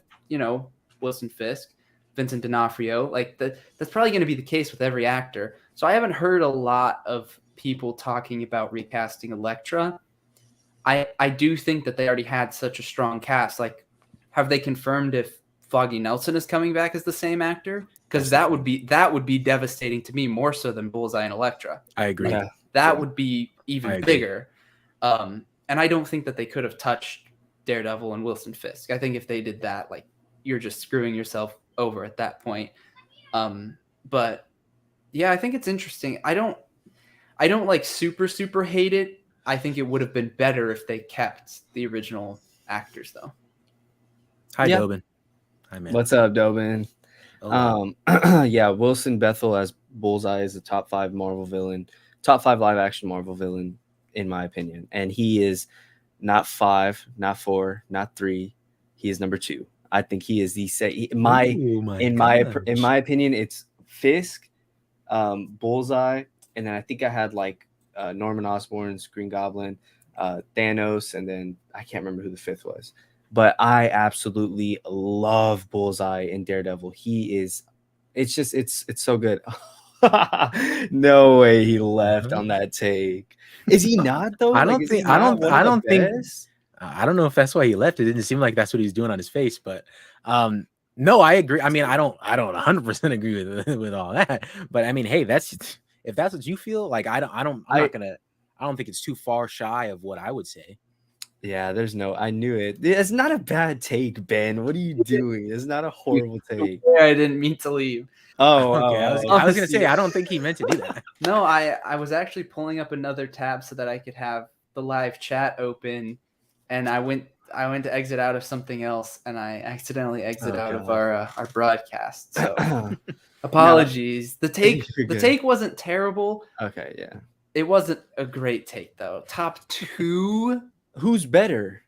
Wilson Fisk, Vincent D'Onofrio. Like that's probably going to be the case with every actor. So I haven't heard a lot of people talking about recasting Elektra. I do think that they already had such a strong cast. Like, have they confirmed if Foggy Nelson is coming back as the same actor? Because that would be devastating to me, more so than Bullseye and Elektra. I agree. Like, that would be even bigger. And I don't think that they could have touched Daredevil and Wilson Fisk. I think if they did that, like, you're just screwing yourself over at that point. But yeah, I think it's interesting. I don't like super hate it. I think it would have been better if they kept the original actors, though. Hi, Dobin. Hi, man. What's up, Dobin? Yeah, Wilson Bethel as Bullseye is a top 5 Marvel villain, top 5 live action Marvel villain, in my opinion. And he is not 5, not 4, not 3. He is number 2. I think he is in my opinion, it's Fisk, Bullseye, and then I think I had like Norman Osborn's Green Goblin, Thanos, and then I can't remember who the 5th was. But I absolutely love Bullseye in Daredevil. It's so good. No way he left on that take. Is he not though? I don't think. I don't know if that's why he left. It didn't seem like that's what he's doing on his face, but no, I agree. I mean, I don't 100% agree with all that. But I mean, hey, if that's what you feel, like I don't think it's too far shy of what I would say. Yeah, I knew it. It's not a bad take, Ben. What are you doing? It's not a horrible take. I didn't mean to leave. Oh, okay. I was going to say, I don't think he meant to do that. No, I was actually pulling up another tab so that I could have the live chat open, and I went to exit out of something else, and I accidentally exited out of our broadcast. So apologies. No, the take wasn't terrible. Okay, yeah. It wasn't a great take though. Top 2. Who's better?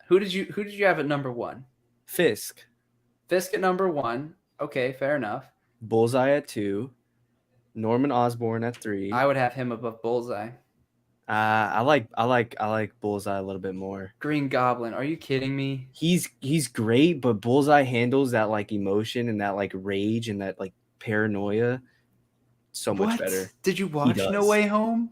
Who did you have at number 1? Fisk. Fisk at number 1. Okay, fair enough. Bullseye at 2. Norman Osborn at 3. I would have him above Bullseye. I like Bullseye a little bit more. Green Goblin, are you kidding me? He's great, but Bullseye handles that like emotion and that like rage and that like paranoia so much better. Did you watch No Way Home?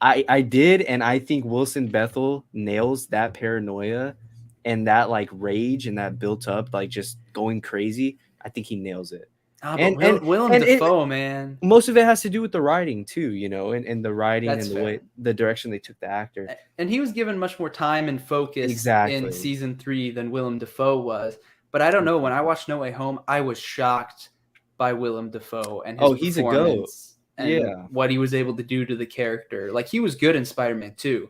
I did, and I think Wilson Bethel nails that paranoia and that like rage and that built up like just going crazy. I think he nails it. Willem Dafoe, man. Most of it has to do with the writing too, and the writing and the way the direction they took the actor. And he was given much more time and focus in season 3 than Willem Dafoe was. But I don't know. When I watched No Way Home, I was shocked by Willem Dafoe and his he's a goat. And what he was able to do to the character. Like, he was good in Spider-Man 2,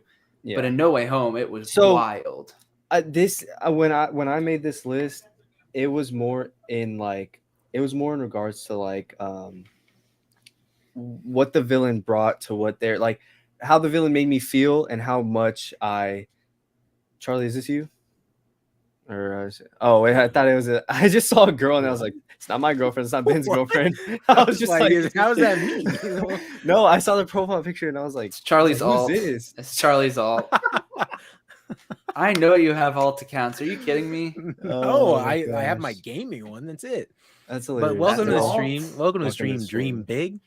but in No Way Home, it was wild. When I made this list, it was more in regards to like what the villain brought to what they're like, how the villain made me feel and how much Charlie, is this you? Or oh wait, I thought it was I just saw a girl and I was like, it's not my girlfriend, it's not Ben's girlfriend. I was just like, how does that mean? No, I saw the profile picture and I was like, it's Charlie's alt. Who's this? It's Charlie's alt. I know you have alt accounts. Are you kidding me? No, I have my gaming one. That's it. That's hilarious. But welcome to the stream. Welcome to the stream. Dream big.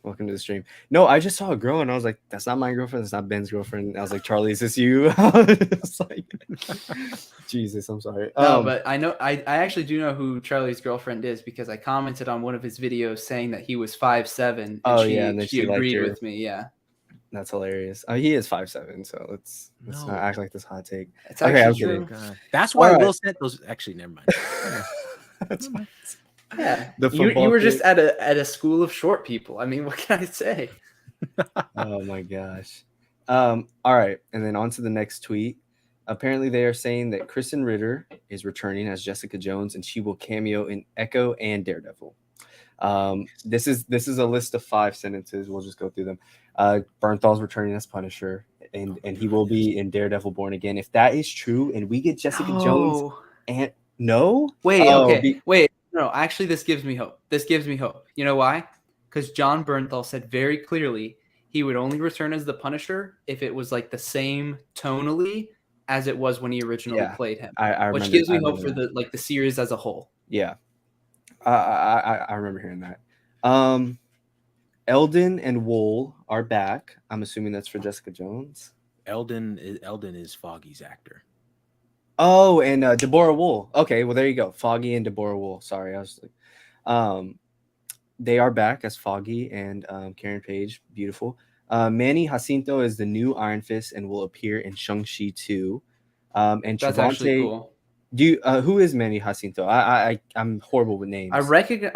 Welcome to the stream. No, I just saw a girl and I was like, that's not my girlfriend. That's not Ben's girlfriend. I was like, Charlie, is this you? It's like, Jesus, I'm sorry. No, but I know I actually do know who Charlie's girlfriend is because I commented on one of his videos saying that he was 5'7". And she agreed with me. Yeah. That's hilarious. He is 5'7", so let's not act like this hot take. It's actually true. That's why Will sent those. Actually, never mind. That's fine. Yeah, you were just at a school of short people. I mean, what can I say? Oh my gosh. All right, and then on to the next tweet. Apparently, they are saying that Kristen Ritter is returning as Jessica Jones, and she will cameo in Echo and Daredevil. This is a list of 5 sentences. We'll just go through them. Bernthal's returning as Punisher, and he will be in Daredevil Born Again. If that is true, and we get Jessica Jones, and wait. No, actually, this gives me hope. You know why? Because John Bernthal said very clearly he would only return as the Punisher if it was like the same tonally as it was when he originally played him. Which gives me hope for the series as a whole. Yeah, I remember hearing that. Eldon and Wool are back. I'm assuming that's for Jessica Jones. Eldon is Foggy's actor. Oh, and Deborah Wool. Okay, well there you go. Foggy and Deborah Wool. Sorry, I was like, they are back as Foggy and Karen Page. Beautiful. Manny Jacinto is the new Iron Fist and will appear in Shang-Chi 2. And that's actually cool. Who is Manny Jacinto? I'm horrible with names. I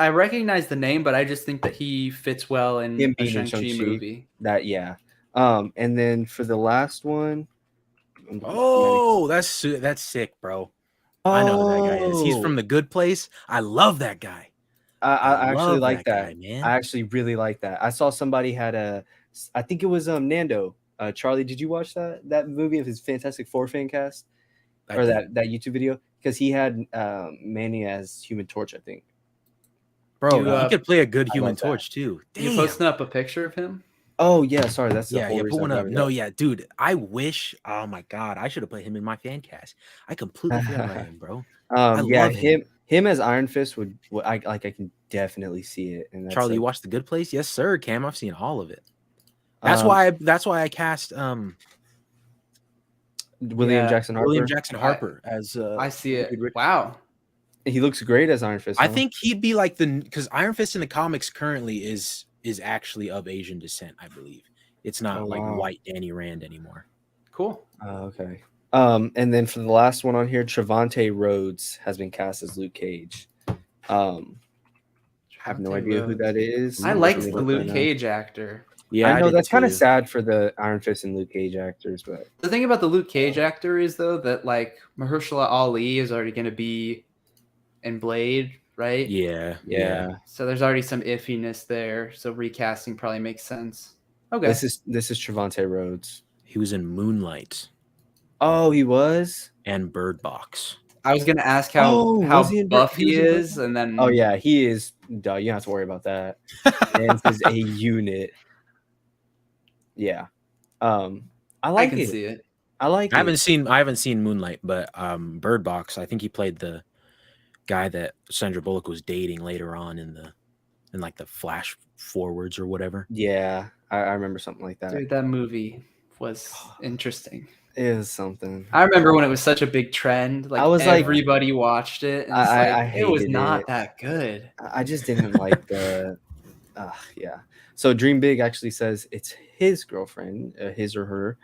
recognize the name, but I just think that he fits well in a Shang-Chi movie. And then for the last one. Oh, that's sick, bro. I know who that guy is. He's from The Good Place. I love that guy. I actually like that. Guy, man. I actually really like that. I saw somebody had I think it was Nando. Charlie, did you watch that movie of his Fantastic Four fan cast? Or that YouTube video? Because he had Manny as Human Torch, I think. Bro, he could play a good Human Torch too. Damn. You posting up a picture of him? Oh yeah, sorry. That's put one up. No, yeah, dude. I wish. Oh my god, I should have put him in my fan cast. I completely forgot about him, bro. Him as Iron Fist would I can definitely see it. And Charlie, you watched The Good Place? Yes, sir. Cam, I've seen all of it. That's why I cast William Jackson Harper as I see it. Wow. He looks great as Iron Fist. I think he'd be like because Iron Fist in the comics currently is actually of Asian descent, I believe. It's not white Danny Rand anymore. Cool. Okay. And then for the last one on here, Trevante Rhodes has been cast as Luke Cage. I have no idea who that is. I like the Luke Cage actor. Yeah, I know that's kind of sad for the Iron Fist and Luke Cage actors, but the thing about the Luke Cage actor is though that like Mahershala Ali is already going to be in Blade, right? Yeah. So there's already some iffiness there. So recasting probably makes sense. Okay. This is Trevante Rhodes. He was in Moonlight. Oh, he was? And Bird Box. I was gonna ask how buff he is, and then he is. Duh, you don't have to worry about that. This is a unit. Yeah. I can see it. I haven't seen Moonlight, but Bird Box, I think he played the guy that Sandra Bullock was dating later on in like the flash forwards or whatever. Yeah, I remember something like that. Dude, that movie was interesting. It is something. I remember when it was such a big trend. Like everybody watched it. And it was not that good. I just didn't like the. Yeah. So Dream Big actually says it's his girlfriend, his or her.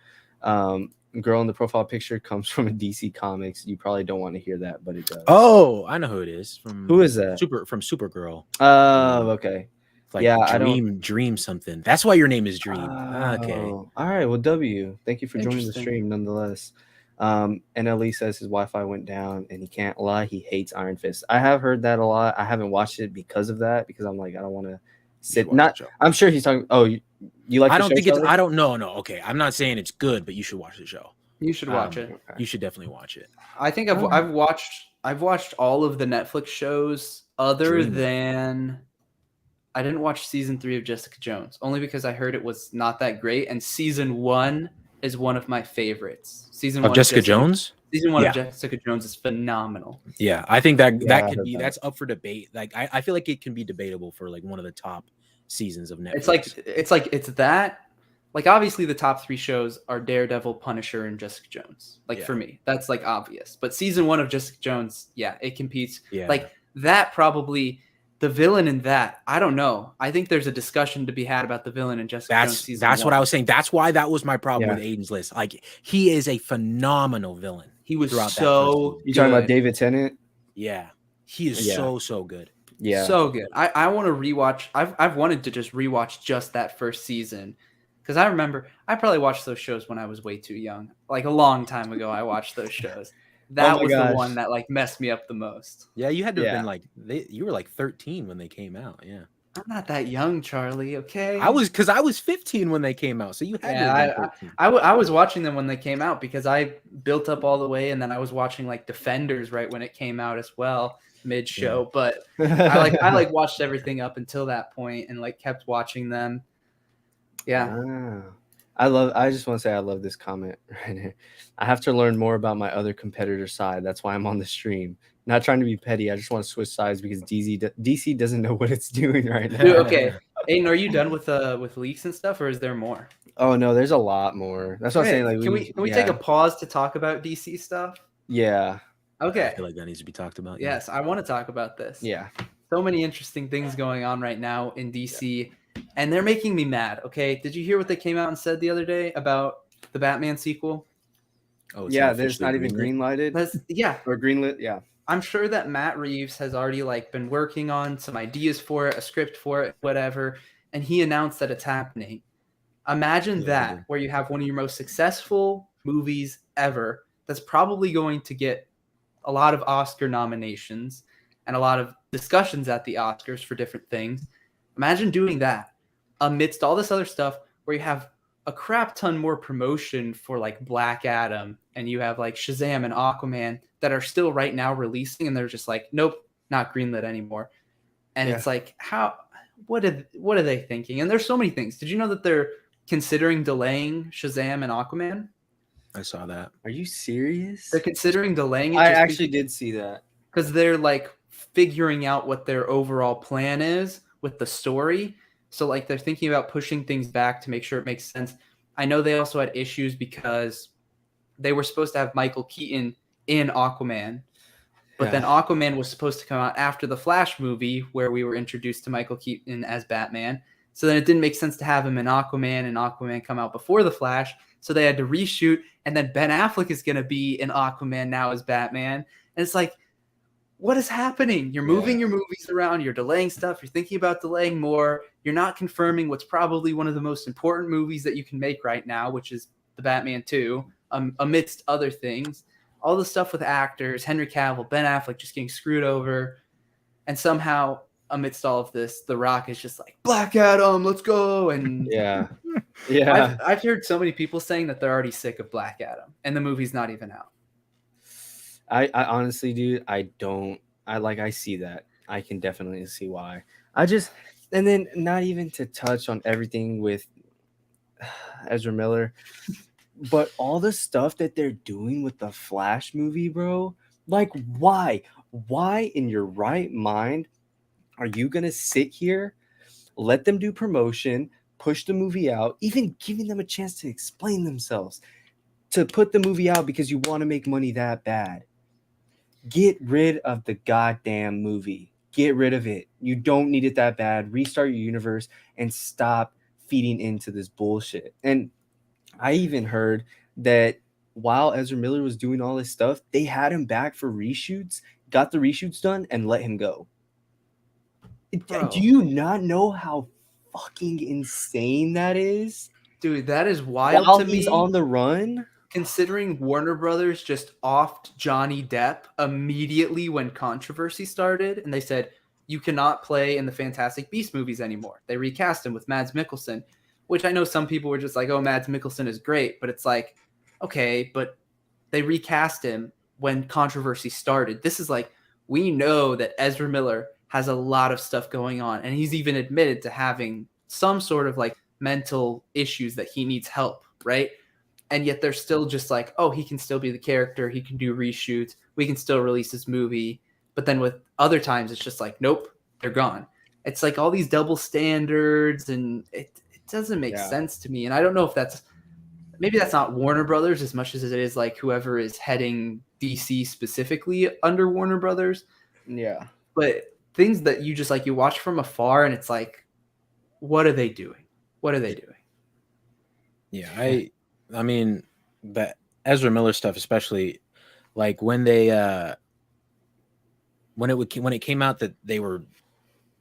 Girl in the profile picture comes from a DC Comics. You probably don't want to hear that, but it does. Oh, I know who it is. Who is that? From Supergirl. Oh, okay. Like Dream something. That's why your name is Dream. Okay. All right. Well, W. Thank you for joining the stream, nonetheless. NLE says his Wi-Fi went down, and he can't lie. He hates Iron Fist. I have heard that a lot. I haven't watched it because of that. Because I'm like, I don't want to sit. I'm sure he's talking. Oh, you like? I don't think it's. I don't know. No. Okay. I'm not saying it's good, but you should watch the show. You should watch it. Okay. You should definitely watch it. I think I've watched all of the Netflix shows other than I didn't watch season 3 of Jessica Jones, only because I heard it was not that great, and season 1 is one of my favorites. Season 1 of Jessica Jones? Season 1 of Jessica Jones is phenomenal. Yeah, I think that could be that's up for debate. Like I feel like it can be debatable for like one of the top seasons of Netflix. It's that. Like, obviously the top 3 shows are Daredevil, Punisher, and Jessica Jones. Like, for me, that's like obvious. But season 1 of Jessica Jones, it competes. Yeah. Like that probably. The villain in that, I don't know. I think there's a discussion to be had about the villain in Jessica Jones season 1. That's what I was saying. That's why that was my problem with Aiden's list. Like, he is a phenomenal villain. He was so You talking about David Tennant? Yeah. He is so good. Yeah. So good. I want to rewatch. I've wanted to just rewatch just that first season. Because I remember I probably watched those shows when I was way too young. Like a long time ago, I watched those shows. That was the one that like messed me up the most. Yeah, you had to have been like you were like 13 when they came out. Yeah, I'm not that young, Charlie. Okay, I was 15 when they came out, so you had to have been 13. I was watching them when they came out because I built up all the way, and then I was watching like Defenders right when it came out as well mid show. Yeah. But I watched everything up until that point and like kept watching them. Yeah. I just want to say I love this comment right here. I have to learn more about my other competitor side. That's why I'm on the stream. Not trying to be petty. I just want to switch sides because DC doesn't know what it's doing right now. Dude, okay. Aiden, are you done with leaks and stuff, or is there more? Oh no, there's a lot more. That's what I'm saying. Like, can we take a pause to talk about DC stuff? Yeah. Okay. I feel like that needs to be talked about. Yes, I want to talk about this. Yeah. So many interesting things going on right now in DC. And they're making me mad, okay? Did you hear what they came out and said the other day about the Batman sequel? Oh, yeah, there's not even green-lighted? Or greenlit, yeah. I'm sure that Matt Reeves has already like been working on some ideas for it, a script for it, whatever, and he announced that it's happening. Imagine that, where you have one of your most successful movies ever that's probably going to get a lot of Oscar nominations and a lot of discussions at the Oscars for different things. Imagine doing that amidst all this other stuff where you have a crap ton more promotion for like Black Adam and you have like Shazam and Aquaman that are still right now releasing and they're just like, nope, not greenlit anymore. And it's like, what are they thinking? And there's so many things. Did you know that they're considering delaying Shazam and Aquaman? I saw that. Are you serious? They're considering delaying it. I actually did see that. Because they're like figuring out what their overall plan is with the story. So like they're thinking about pushing things back to make sure it makes sense. I know they also had issues because they were supposed to have Michael Keaton in Aquaman, but then Aquaman was supposed to come out after the Flash movie where we were introduced to Michael Keaton as Batman. So then it didn't make sense to have him in Aquaman and Aquaman come out before the Flash. So they had to reshoot, and then Ben Affleck is going to be in Aquaman now as Batman. And it's like, what is happening? You're moving your movies around. You're delaying stuff. You're thinking about delaying more. You're not confirming what's probably one of the most important movies that you can make right now, which is the Batman 2, amidst other things. All the stuff with actors, Henry Cavill, Ben Affleck just getting screwed over. And somehow, amidst all of this, The Rock is just like, Black Adam, let's go. And I've heard so many people saying that they're already sick of Black Adam, and the movie's not even out. I honestly, dude, I see that. I can definitely see why. And then not even to touch on everything with Ezra Miller, but all the stuff that they're doing with the Flash movie, bro. Like, why? Why in your right mind are you going to sit here, let them do promotion, push the movie out, even giving them a chance to explain themselves, to put the movie out because you want to make money that bad? Get rid of the goddamn movie. Get rid of it. You don't need it that bad. Restart your universe and stop feeding into this bullshit. And I even heard that while Ezra Miller was doing all this stuff, they had him back for reshoots, got the reshoots done, and let him go. Bro. Do you not know how fucking insane that is? Dude, that is wild while to me. He's on the run. Considering Warner Brothers just offed Johnny Depp immediately when controversy started, and they said, you cannot play in the Fantastic Beasts movies anymore. They recast him with Mads Mikkelsen, which I know some people were just like, oh, Mads Mikkelsen is great, but it's like, okay, but they recast him when controversy started. This is like, we know that Ezra Miller has a lot of stuff going on, and he's even admitted to having some sort of like mental issues that he needs help, right? And yet they're still just like, oh, he can still be the character, he can do reshoots, we can still release his movie. But then with other times, it's just like, nope, they're gone. It's like all these double standards, and it doesn't make sense to me. And I don't know if maybe that's not Warner Brothers as much as it is like whoever is heading DC specifically under Warner Brothers. Yeah. But things that you just like, you watch from afar and it's like, what are they doing? What are they doing? Yeah, I mean, the Ezra Miller stuff, especially like when they when it came out that they were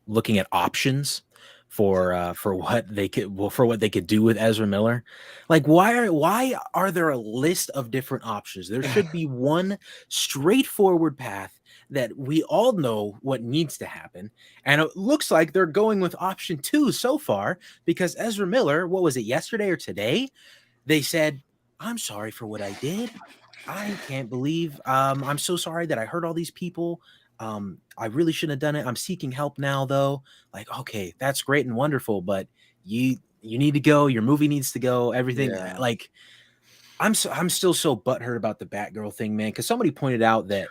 looking at options for what they could do with Ezra Miller. Like, why are there a list of different options? There should be one straightforward path that we all know what needs to happen. And it looks like they're going with option 2 so far, because Ezra Miller, what was it, yesterday or today? They said, "I'm sorry for what I did. I can't believe I'm so sorry that I hurt all these people. I really shouldn't have done it. I'm seeking help now, though." Like, okay, that's great and wonderful, but you need to go. Your movie needs to go. Everything. Like, I'm still so butthurt about the Batgirl thing, man. Because somebody pointed out that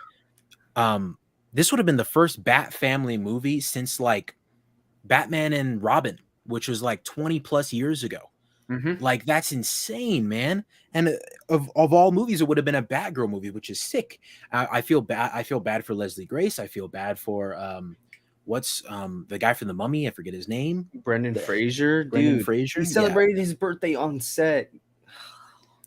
this would have been the first Bat family movie since like Batman and Robin, which was like 20 plus years ago. Mm-hmm. Like, that's insane, man. And of all movies, it would have been a Batgirl movie, which is sick. I feel bad. I feel bad for Leslie Grace. I feel bad for what's the guy from The Mummy? I forget his name. Brendan Fraser. Brendan Fraser. He celebrated his birthday on set.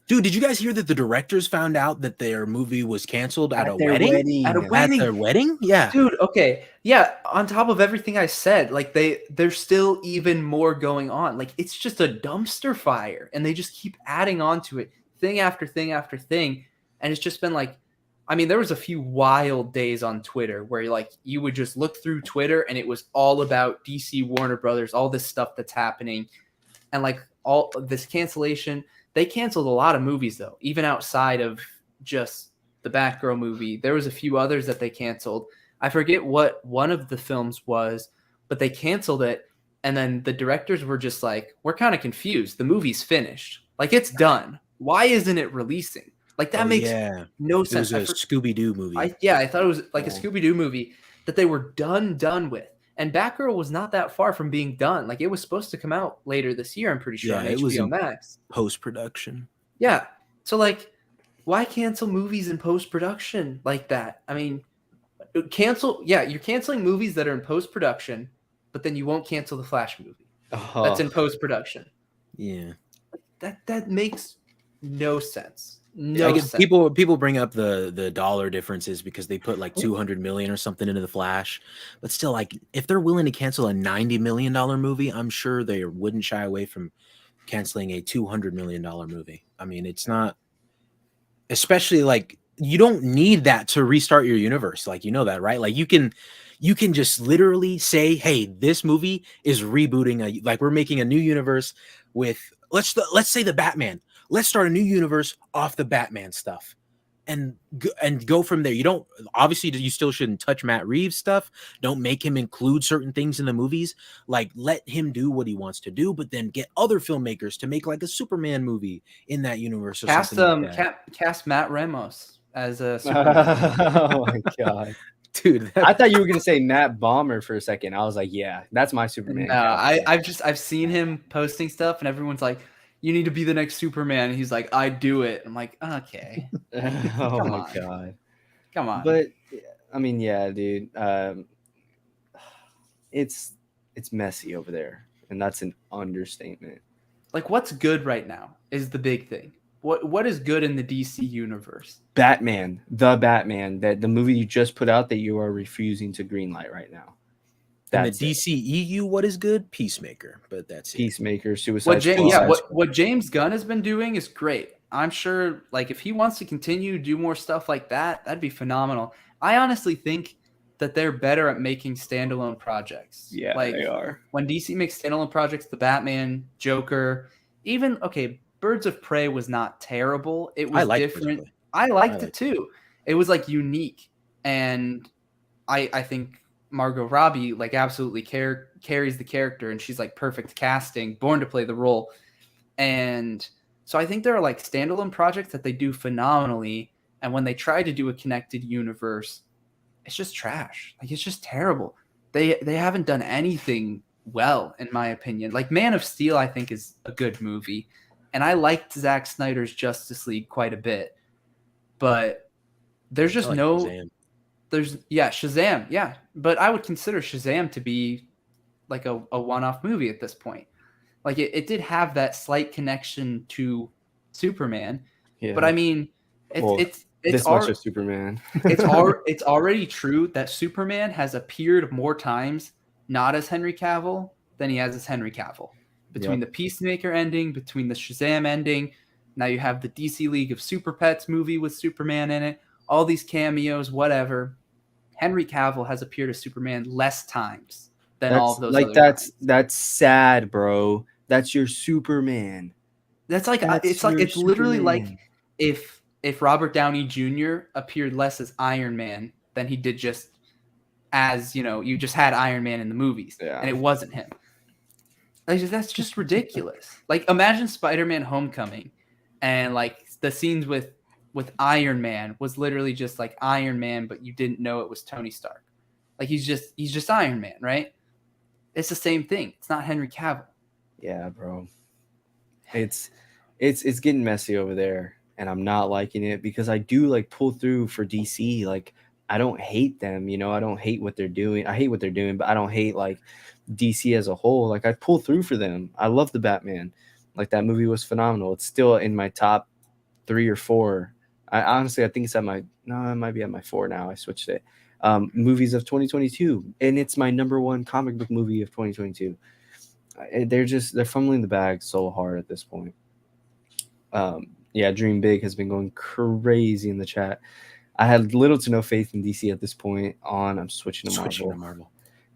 Dude, did you guys hear that the directors found out that their movie was canceled at a their wedding? At their wedding? Yeah. Dude, okay. Yeah, on top of everything I said, like there's still even more going on. Like, it's just a dumpster fire, and they just keep adding on to it, thing after thing after thing. And it's just been like, I mean, there was a few wild days on Twitter where like you would just look through Twitter and it was all about DC, Warner Brothers, all this stuff that's happening. And like all this cancellation. They canceled a lot of movies, though, even outside of just the Batgirl movie. There was a few others that they canceled. I forget what one of the films was, but they canceled it. And then the directors were just like, we're kind of confused. The movie's finished. Like, it's done. Why isn't it releasing? Like, that makes no sense. It was a Scooby-Doo movie. I thought it was like a Scooby-Doo movie that they were done with. And Batgirl was not that far from being done. Like, it was supposed to come out later this year, I'm pretty sure, on HBO Max. Post-production. Yeah. So, like, why cancel movies in post-production like that? I mean, you're canceling movies that are in post-production, but then you won't cancel the Flash movie. That's in post-production. Yeah. That makes no sense. No sense. People bring up the dollar differences because they put like 200 million or something into the Flash, but still, like, if they're willing to cancel a $90 million movie, I'm sure they wouldn't shy away from canceling a $200 million movie. I mean, it's not, especially like, you don't need that to restart your universe. Like, you know that, right? Like, you can just literally say, hey, this movie is rebooting like, we're making a new universe with, let's say the Batman. Let's start a new universe off the Batman stuff and go from there. You don't, obviously, you still shouldn't touch Matt Reeves' stuff. Don't make him include certain things in the movies. Like, let him do what he wants to do, but then get other filmmakers to make like a Superman movie in that universe or something like that. Cast Matt Ramos as a Superman. Oh my God. Dude, I thought you were gonna say Matt Bomber for a second. I was like, yeah, that's my Superman. No, I've seen him posting stuff, and everyone's like, you need to be the next Superman. And he's like, I do it. I'm like, okay. Oh my God. Come on. But I mean, yeah, dude. It's messy over there, and that's an understatement. Like, what's good right now is the big thing. What is good in the DC universe? Batman, the movie you just put out that you are refusing to greenlight right now. In the DCEU, what is good? Peacemaker, but that's Peacemaker, Suicide Squad. What James Gunn has been doing is great. I'm sure, like, if he wants to continue to do more stuff like that, that'd be phenomenal. I honestly think that they're better at making standalone projects. Yeah, like, they are. When DC makes standalone projects, the Batman, Joker, even Birds of Prey was not terrible. It was different. I liked it too. It was like unique, and I think Margot Robbie like absolutely carries the character, and she's like perfect casting, born to play the role. And so I think there are like standalone projects that they do phenomenally, and when they try to do a connected universe, it's just trash. Like it's just terrible. They haven't done anything well, in my opinion. Like Man of Steel, I think is a good movie, and I liked Zack Snyder's Justice League quite a bit, but there's just Shazam. Shazam, yeah, but I would consider Shazam to be like a one-off movie at this point. Like it did have that slight connection to Superman, but I mean, it's this much of Superman. it's already true that Superman has appeared more times not as Henry Cavill than he has as Henry Cavill. Between the Peacemaker ending, between the Shazam ending, now you have the DC League of Super Pets movie with Superman in it, all these cameos, whatever. Henry Cavill has appeared as Superman less times than all of those other guys. That's sad, bro. That's your Superman. It's literally like if Robert Downey Jr. appeared less as Iron Man than he did just as, you just had Iron Man in the movies and it wasn't him. That's just ridiculous. Like imagine Spider-Man Homecoming and like the scenes with Iron Man was literally just like Iron Man, but you didn't know it was Tony Stark. Like he's just Iron Man, right? It's the same thing. It's not Henry Cavill. Yeah, bro. It's getting messy over there, and I'm not liking it because I do like pull through for DC. Like I don't hate them, I don't hate what they're doing. I hate what they're doing, but I don't hate like DC as a whole. Like I pull through for them. I love the Batman. Like that movie was phenomenal. It's still in my top 3 or 4. I think it's it might be at my 4 now. I switched it. Movies of 2022, and it's my number 1 comic book movie of 2022. They're fumbling the bag so hard at this point. Dream Big has been going crazy in the chat. I had little to no faith in DC at this point on. I'm switching to Marvel.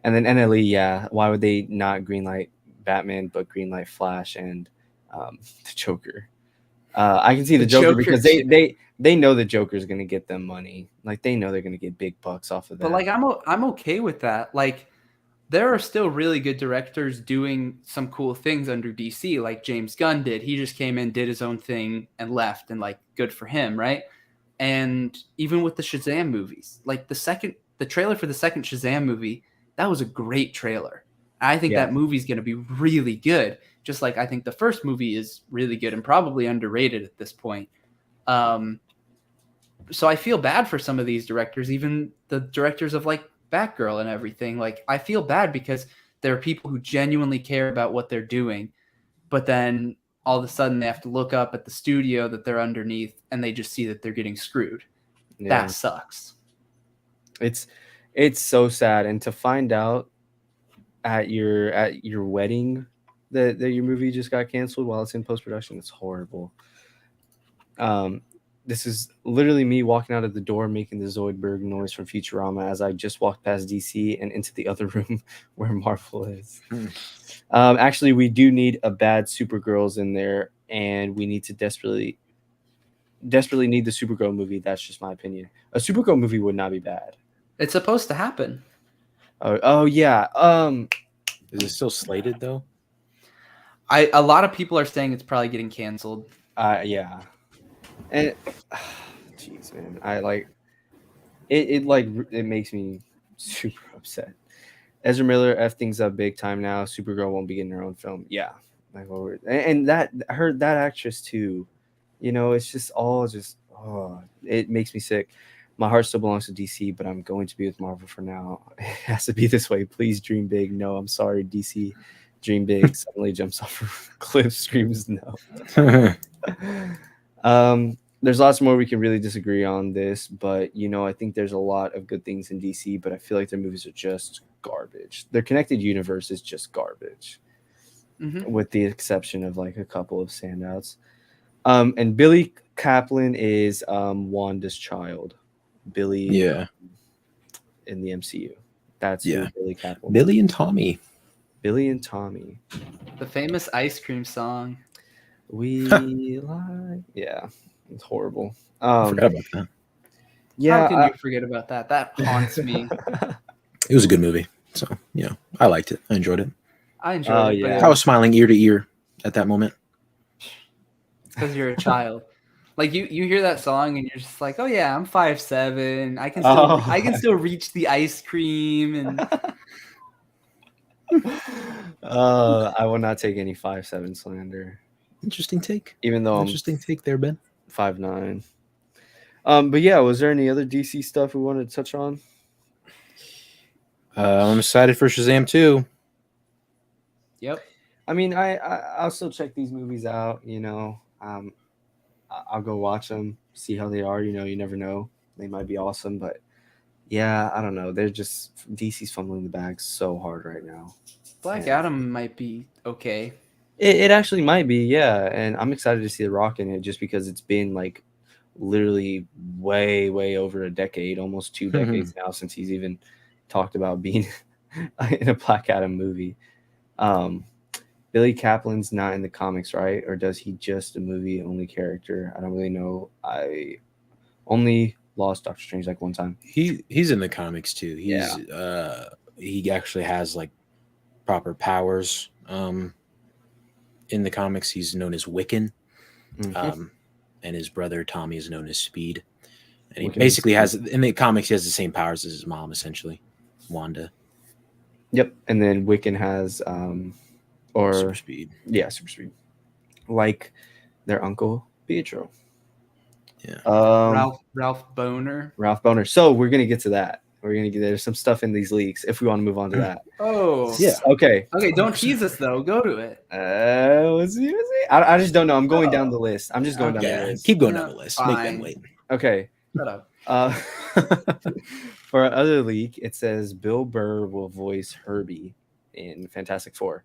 And then NLE, why would they not greenlight Batman but greenlight Flash and the Joker? I can see the Joker because they know the Joker's going to get them money. Like they know they're going to get big bucks off of that. But like I'm okay with that. Like there are still really good directors doing some cool things under DC, like James Gunn did. He just came in, did his own thing, and left, and like good for him, right? And even with the Shazam movies, like the trailer for the second Shazam movie, that was a great trailer. I think that movie's going to be really good, just like I think the first movie is really good and probably underrated at this point. So I feel bad for some of these directors, even the directors of like Batgirl and everything. Like I feel bad because there are people who genuinely care about what they're doing, but then all of a sudden they have to look up at the studio that they're underneath and they just see that they're getting screwed. That sucks. It's so sad. And to find out at your wedding that your movie just got canceled while it's in post-production, it's horrible. This is literally me walking out of the door making the Zoidberg noise from Futurama as I just walked past DC and into the other room where Marvel is. Actually, we do need a bad Supergirls in there, and we need to desperately need the Supergirl movie. That's just my opinion. A Supergirl movie would not be bad. It's supposed to happen. Oh yeah. Is it still slated though? A lot of people are saying it's probably getting canceled. Yeah. And jeez, man, I like it. It makes me super upset. Ezra Miller f things up big time now. Supergirl won't be getting her own film. Yeah, like and that actress too. It's just all it makes me sick. My heart still belongs to DC, but I'm going to be with Marvel for now. It has to be this way. Please dream big. No, I'm sorry, DC. Dream big. Suddenly jumps off a cliff, screams no. There's lots more we can really disagree on this, but I think there's a lot of good things in DC, but I feel like their movies are just garbage. Their connected universe is just garbage, with the exception of like a couple of standouts. And Billy Kaplan is Wanda's child. Billy, in the MCU. That's who Billy Kaplan. Billy and Tommy. Billy and Tommy. The famous ice cream song. We lie. Yeah, it's horrible. I forgot about that. Yeah, How can you forget about that? That haunts me. It was a good movie. So, I liked it. I enjoyed it. I enjoyed it, but yeah. I was smiling ear to ear at that moment. it's because you're a child. Like you hear that song and you're just like, oh yeah, I'm 5'7". I can still reach the ice cream and I will not take any 5'7" slander. Interesting take. Even though Interesting take there, Ben. 5'9". But yeah, was there any other DC stuff we wanted to touch on? I'm excited for Shazam 2. Yep. I mean, I'll still check these movies out. I'll go watch them, see how they are. You never know; they might be awesome. But yeah, I don't know. They're just DC's fumbling the bag so hard right now. Black Adam might be okay. It actually might be, yeah. And I'm excited to see The Rock in it just because it's been like literally way over a decade, almost 2 decades now since he's even talked about being in a Black Adam movie. Billy Kaplan's not in the comics, right? Or does he just a movie only character? I don't really know. I only lost Doctor Strange like one time. He's in the comics too. He actually has like proper powers. In the comics, he's known as Wiccan. And his brother Tommy is known as Speed. And he basically has, in the comics, he has the same powers as his mom, essentially, Wanda. Yep. And then Wiccan has Super Speed. Yeah, Super Speed. Like their uncle Pietro. Yeah. Ralph Boner. Ralph Boner. So we're gonna get to that. There's some stuff in these leaks if we want to move on to that. Oh yeah. Okay. Don't tease us though. Go to it. Let's see. I just don't know. I'm going down the list. I'm just going down the list. Keep going down the list. Fine. Make them wait. Okay. Shut up. For our other leak, it says Bill Burr will voice Herbie in Fantastic Four.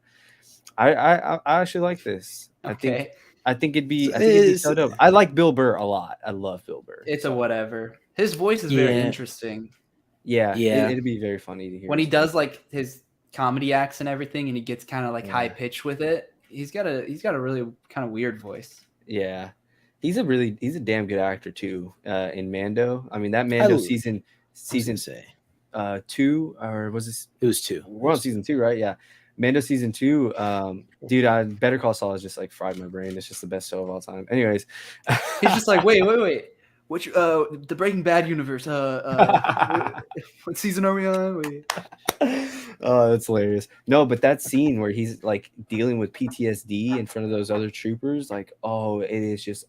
I actually like this. Okay. I think it'd be so dope. I like Bill Burr a lot. I love Bill Burr. It's a whatever. His voice is very interesting. Yeah. It'd be very funny to hear. When he does like his comedy acts and everything, and he gets kind of like high pitched with it, he's got a really kind of weird voice. Yeah. He's a damn good actor too. In Mando. I mean that Mando season 2, or was this? It was 2. We're on season 2, right? Yeah. Mando season 2, dude, Better Call Saul has just like fried my brain. It's just the best show of all time. Anyways, he's just like, wait. Which the Breaking Bad universe? What season are we on? Wait. Oh, that's hilarious. No, but that scene where he's like dealing with PTSD in front of those other troopers, like, oh, it is just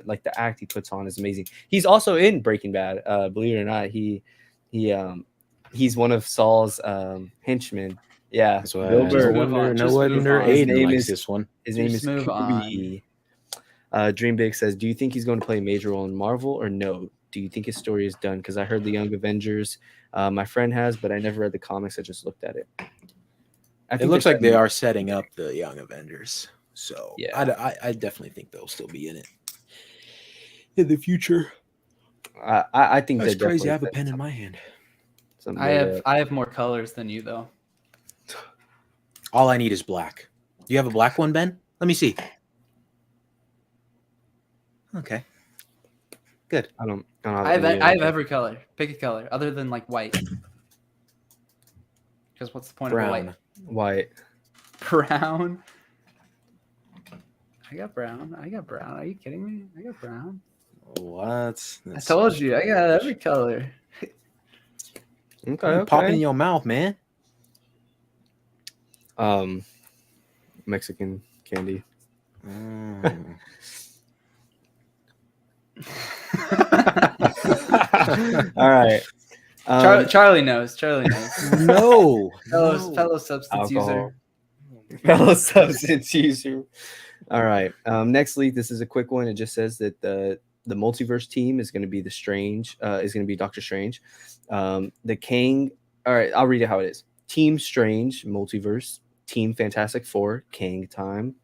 like the act he puts on is amazing. He's also in Breaking Bad. Believe it or not, he's one of Saul's henchmen. Yeah, so no wonder Aiden likes this one. His name is Kubi. Dream Big says, do you think he's going to play a major role in Marvel or no? Do you think his story is done? Because I heard the Young Avengers. My friend has, but I never read the comics. I just looked at it. It looks like they are setting up the Young Avengers. So yeah, I definitely think they'll still be in it in the future. I think that's crazy. I have a pen in my hand. I have more colors than you though. All I need is black. Do you have a black one, Ben? Let me see. Okay. Good. I have every color. Pick a color other than like white. Because what's the point of white? White. Brown. I got brown. Are you kidding me? I got brown. What? I told you. I got every color. Okay. Popping in your mouth, man. Mexican candy. All right. Charlie knows. No. Fellow substance user. Fellow substance user. All right. Next leak. This is a quick one. It just says that the multiverse team is going to be is going to be Doctor Strange. The Kang. All right. I'll read it how it is. Team Strange, multiverse. Team Fantastic Four, Kang time.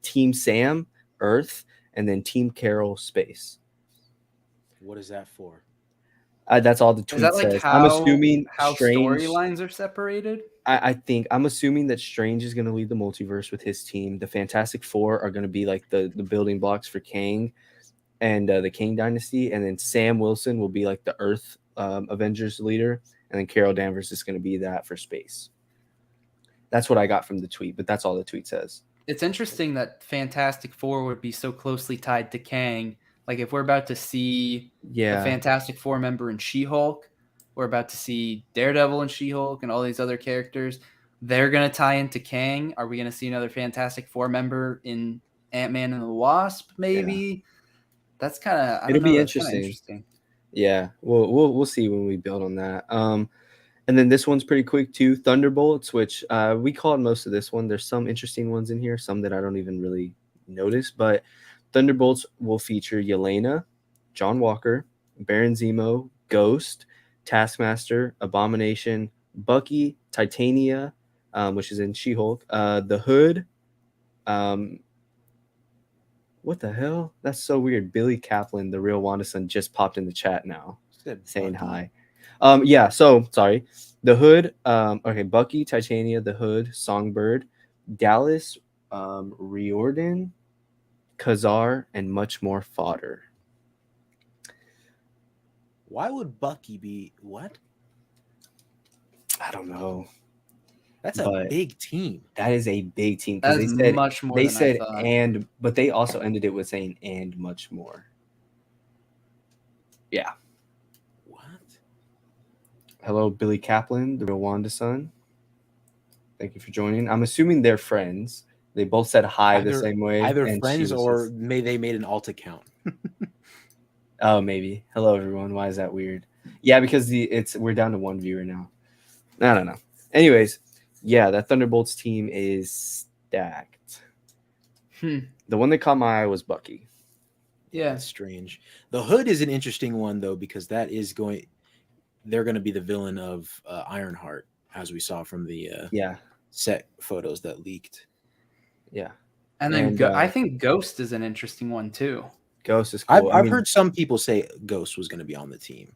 Team Sam, Earth, and then Team Carol, space. What is that for? That's all the tweet says. I'm assuming how Strange, storylines are separated. I think I'm assuming that Strange is going to lead the multiverse with his team. The Fantastic Four are going to be like the building blocks for Kang and the Kang Dynasty, and then Sam Wilson will be like the Earth Avengers leader, and then Carol Danvers is going to be that for space. That's what I got from the tweet, but that's all the tweet says. It's interesting that Fantastic Four would be so closely tied to Kang. Like if we're about to see a Fantastic Four member in She-Hulk, we're about to see Daredevil and She-Hulk and all these other characters. They're going to tie into Kang. Are we going to see another Fantastic Four member in Ant-Man and the Wasp? Maybe. Yeah. That's kind of. It'll be interesting. Yeah, we'll see when we build on that. And then this one's pretty quick too. Thunderbolts, which we called most of this one. There's some interesting ones in here, some that I don't even really notice. But Thunderbolts will feature Yelena, John Walker, Baron Zemo, Ghost, Taskmaster, Abomination, Bucky, Titania, which is in She-Hulk, the Hood. What the hell? That's so weird. Billy Kaplan, the real Wanda son, just popped in the chat now, saying hi. Yeah. So sorry. The Hood. Okay. Bucky, Titania, the Hood, Songbird, Dallas, Riordan, Khazar, and much more fodder. Why would Bucky be what? I don't know. That's a big team. That is a big team. That is much more. They said but they also ended it with saying and much more. Yeah. What? Hello, Billy Kaplan, the real Wanda son. Thank you for joining. I'm assuming they're friends. They both said hi the same way. Either friends or they made an alt account. Oh, maybe. Hello, everyone. Why is that weird? Yeah, because we're down to one viewer now. I don't know. Anyways, yeah, that Thunderbolts team is stacked. The one that caught my eye was Bucky. Yeah, that's strange. The Hood is an interesting one though, because they're going to be the villain of Ironheart, as we saw from the set photos that leaked. Yeah, and then I think Ghost is an interesting one too. Ghost is cool. I've heard some people say Ghost was going to be on the team.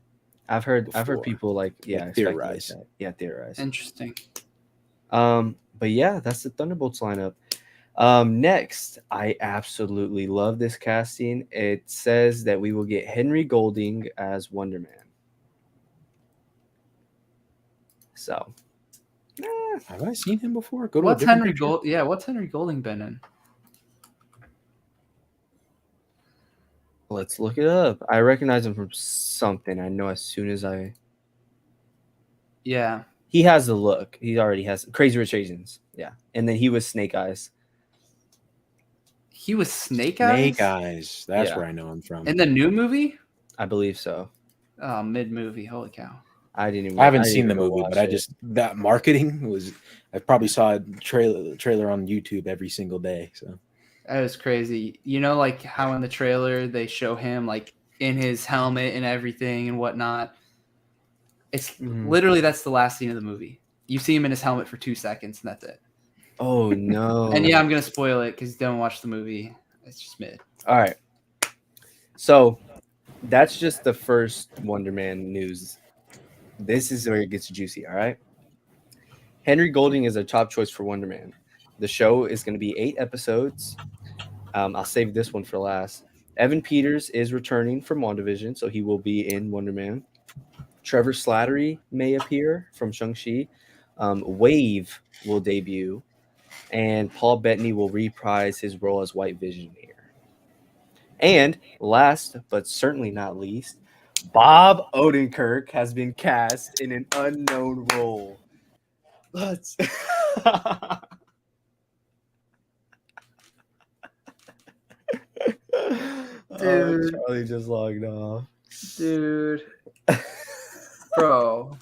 I've heard people theorize that. Yeah, theorize. Interesting. But yeah, that's the Thunderbolts lineup. Next, I absolutely love this casting. It says that we will get Henry Golding as Wonder Man. So, have I seen him before? What's Henry Golding been in? Let's look it up. I recognize him from something. I know as soon as I. Yeah. He has the look. He already has Crazy Rich Asians. Yeah. And then he was Snake Eyes. He was Snake Eyes? Snake Eyes. That's where I know him from. In the new movie? I believe so. Oh, mid-movie. Holy cow. I haven't seen the movie, but that marketing was. I probably saw a trailer on YouTube every single day. So that was crazy. You know, like how in the trailer they show him like in his helmet and everything and whatnot. It's literally that's the last scene of the movie. You see him in his helmet for 2 seconds, and that's it. Oh no! And yeah, I'm gonna spoil it because you don't watch the movie. It's just mid. All right. So that's just the first Wonder Man news. This is where it gets juicy. All right. Henry Golding is a top choice for Wonder Man. The show is going to be 8 episodes. I'll save this one for last. Evan Peters is returning from WandaVision, so he will be in Wonder Man. Trevor Slattery may appear from Shang-Chi. Wave will debut. And Paul Bettany will reprise his role as White Vision here. And last, but certainly not least, Bob Odenkirk has been cast in an unknown role. Let's... Dude. Charlie just logged off. Dude. Bro.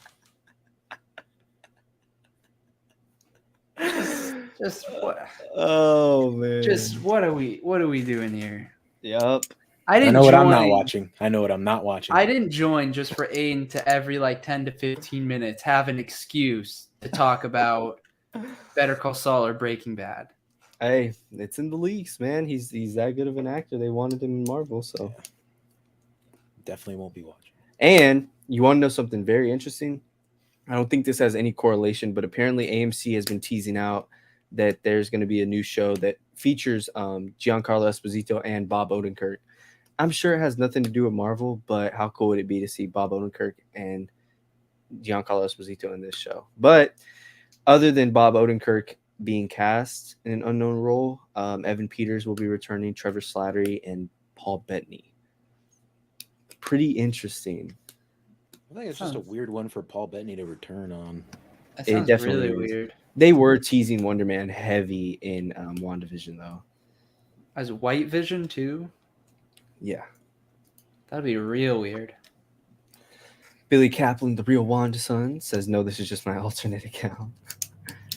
Just what? Oh man. Just what are we doing here? Yep. I know what I'm not watching. I didn't join just for Aiden to every 10 to 15 minutes have an excuse to talk about Better Call Saul or Breaking Bad. Hey, it's in the leaks, man. He's that good of an actor. They wanted him in Marvel, so definitely won't be watching. And you want to know something very interesting? I don't think this has any correlation, but apparently AMC has been teasing out that there's going to be a new show that features Giancarlo Esposito and Bob Odenkirk. I'm sure it has nothing to do with Marvel, but how cool would it be to see Bob Odenkirk and Giancarlo Esposito in this show? But other than Bob Odenkirk being cast in an unknown role, Evan Peters will be returning, Trevor Slattery, and Paul Bettany. Pretty interesting. I think it's just a weird one for Paul Bettany to return on. That sounds really weird. They were teasing Wonder Man heavy in WandaVision, though. As White Vision, too? Yeah. That'd be real weird. Billy Kaplan, the real Wanda son, says, no, this is just my alternate account.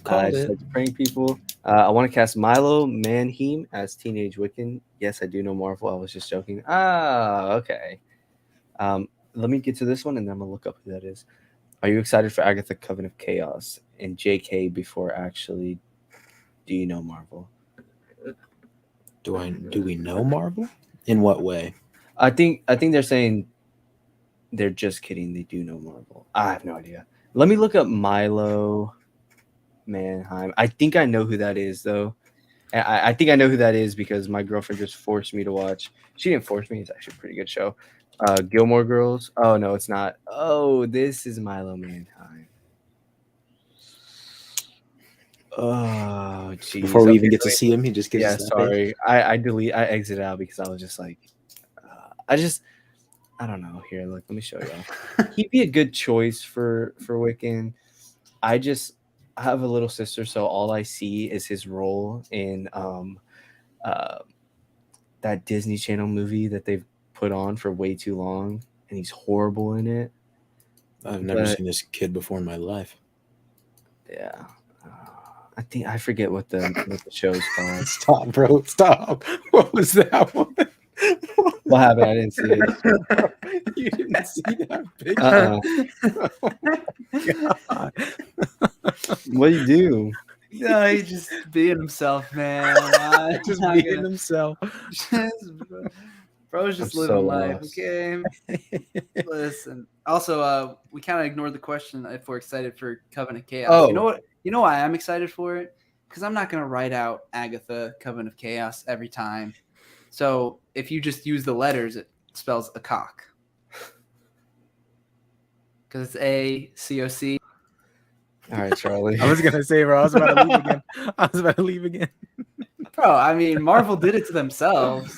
I just like to prank people. I want to cast Milo Manheim as Teenage Wiccan. Yes, I do know Marvel. I was just joking. Okay. Let me get to this one, and then I'm going to look up who that is. Are you excited for Agatha Coven of Chaos? And JK before actually, do you know Marvel? Do we know Marvel? In what way? I think they're saying they're just kidding. They do know Marvel. I have no idea. Let me look up Milo Manheim. I think I know who that is, though. I think I know who that is because my girlfriend just forced me to watch. She didn't force me. It's actually a pretty good show. Gilmore Girls. Oh, no, it's not. Oh, this is Milo Manheim. Oh, geez. Before we even get to see him, he just gives us that sorry. page. I exited out because I was just like, I don't know. Here, look, let me show you. He'd be a good choice for Wiccan. I have a little sister, so all I see is his role in that Disney Channel movie that they've put on for way too long, and he's horrible in it. I've never seen this kid before in my life. Yeah. I forget what the show's called. Stop, bro. Stop. What was that one? What happened? I didn't see it. You didn't see that picture? Oh God. What do you do? No, he's just being himself, man. Just being himself. Bro's just living life, okay? Listen. Also, we kind of ignored the question if we're excited for Coven of Chaos. Oh. You know what? You know why I'm excited for it? Because I'm not gonna write out Agatha Coven of Chaos every time. So if you just use the letters, it spells a cock. Because it's ACOC. All right, Charlie. I was gonna say, bro. I was about to leave again. Bro, I mean, Marvel did it to themselves.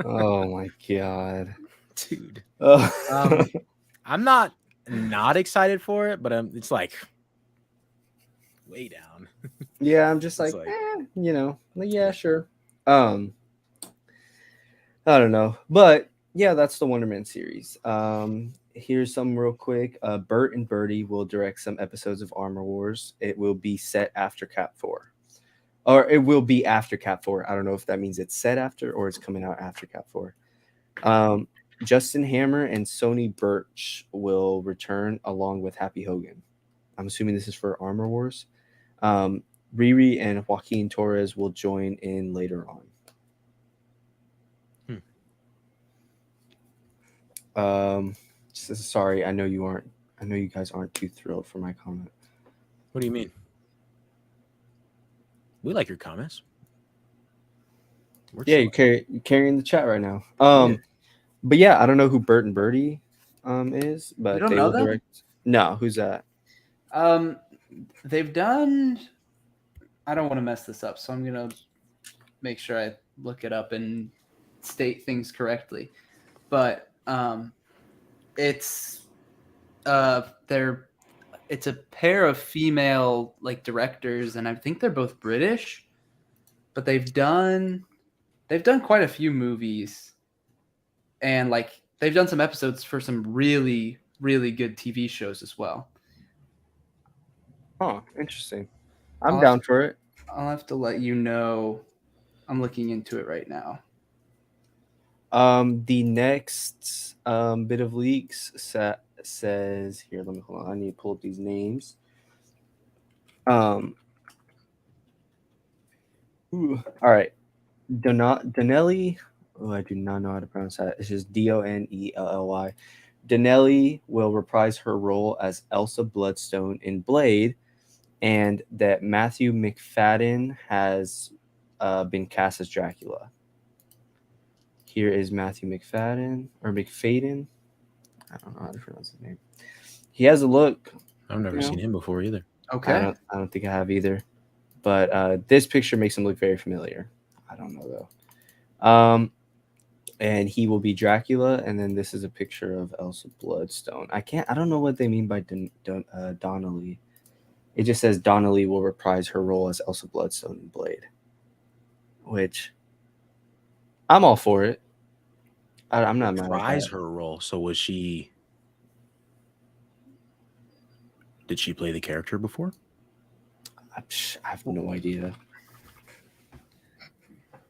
Oh my God, dude. Oh. I'm not excited for it, but it's like way down. Yeah, I'm just like, yeah, sure. I don't know, but yeah, that's the Wonder Man series. Here's some real quick. Bert and Bertie will direct some episodes of Armor Wars. It will be set after Cap 4. Or it will be after Cap 4. I don't know if that means it's set after or it's coming out after Cap 4. Justin Hammer and Sony Birch will return along with Happy Hogan. I'm assuming this is for Armor Wars. Riri and Joaquin Torres will join in later on. Sorry, I know you guys aren't too thrilled for my comment. What do you mean? We like your comments. You're carrying the chat right now. But yeah, I don't know who Bert and Bertie is, but you don't know them? direct. No, who's that? They've done. I don't want to mess this up, so I'm gonna make sure I look it up and state things correctly. But it's it's a pair of female like directors, and I think they're both British, but they've done quite a few movies, and like they've done some episodes for some really, really good TV shows as well. Oh, interesting. I'm down for it. I'll have to let you know. I'm looking into it right now. The next bit of leaks says here. Let me hold on. I need to pull up these names. All right. Donnelly. Oh, I do not know how to pronounce that. It's just Donelly. Donnelly will reprise her role as Elsa Bloodstone in Blade, and that Matthew McFadden has been cast as Dracula. Here is Matthew McFadden or McFadden. I don't know how to pronounce his name. He has a look. I've never seen him before either. Okay. I don't think I have either. But this picture makes him look very familiar. I don't know though. And he will be Dracula, and then this is a picture of Elsa Bloodstone. I don't know what they mean by Donnelly. It just says Donnelly will reprise her role as Elsa Bloodstone in Blade, which I'm all for it. I'm not mad at Reprise that. her role. So was she? Did she play the character before? I have no idea.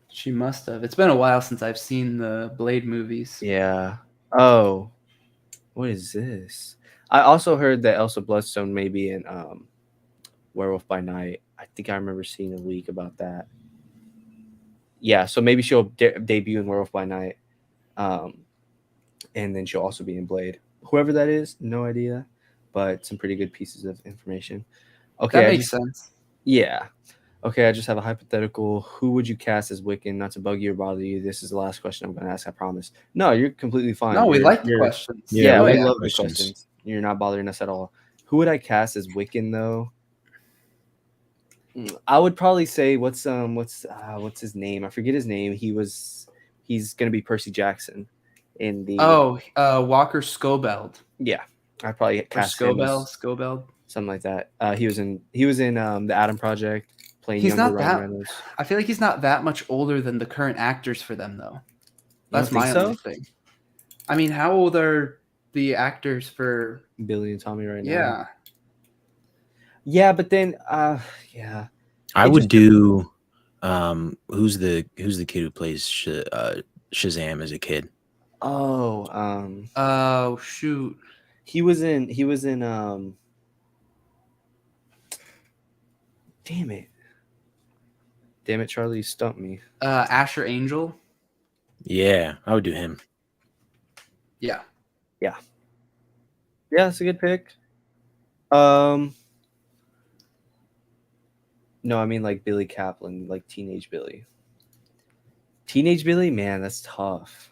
She must have. It's been a while since I've seen the Blade movies. Yeah. Oh, what is this? I also heard that Elsa Bloodstone may be in Werewolf by Night. I think I remember seeing a leak about that. Yeah, so maybe she'll debut in Werewolf by Night, and then she'll also be in Blade. Whoever that is, no idea, but some pretty good pieces of information. Okay, that makes sense. Yeah. Okay, I just have a hypothetical. Who would you cast as Wiccan? Not to bug you or bother you. This is the last question I'm going to ask, I promise. No, you're completely fine. No, we like the questions. Yeah, we love the questions. You're not bothering us at all. Who would I cast as Wiccan, though? I would probably say what's his name? I forget his name. He's going to be Percy Jackson in the Walker Scobell. Yeah, I'd probably cast Scobell, something like that. He was in the Adam Project. He's not that. I feel like he's not that much older than the current actors for them, though. That's my only thing. I mean, how old are the actors for Billy and Tommy right now? Yeah. Yeah, but then, yeah. I would do. Who's the kid who plays Shazam as a kid? Oh, shoot. He was in. Damn it, Charlie, you stumped me. Asher Angel. Yeah, I would do him. Yeah. Yeah, it's a good pick. No, I mean like Billy Kaplan, like Teenage Billy. Teenage Billy, man, that's tough.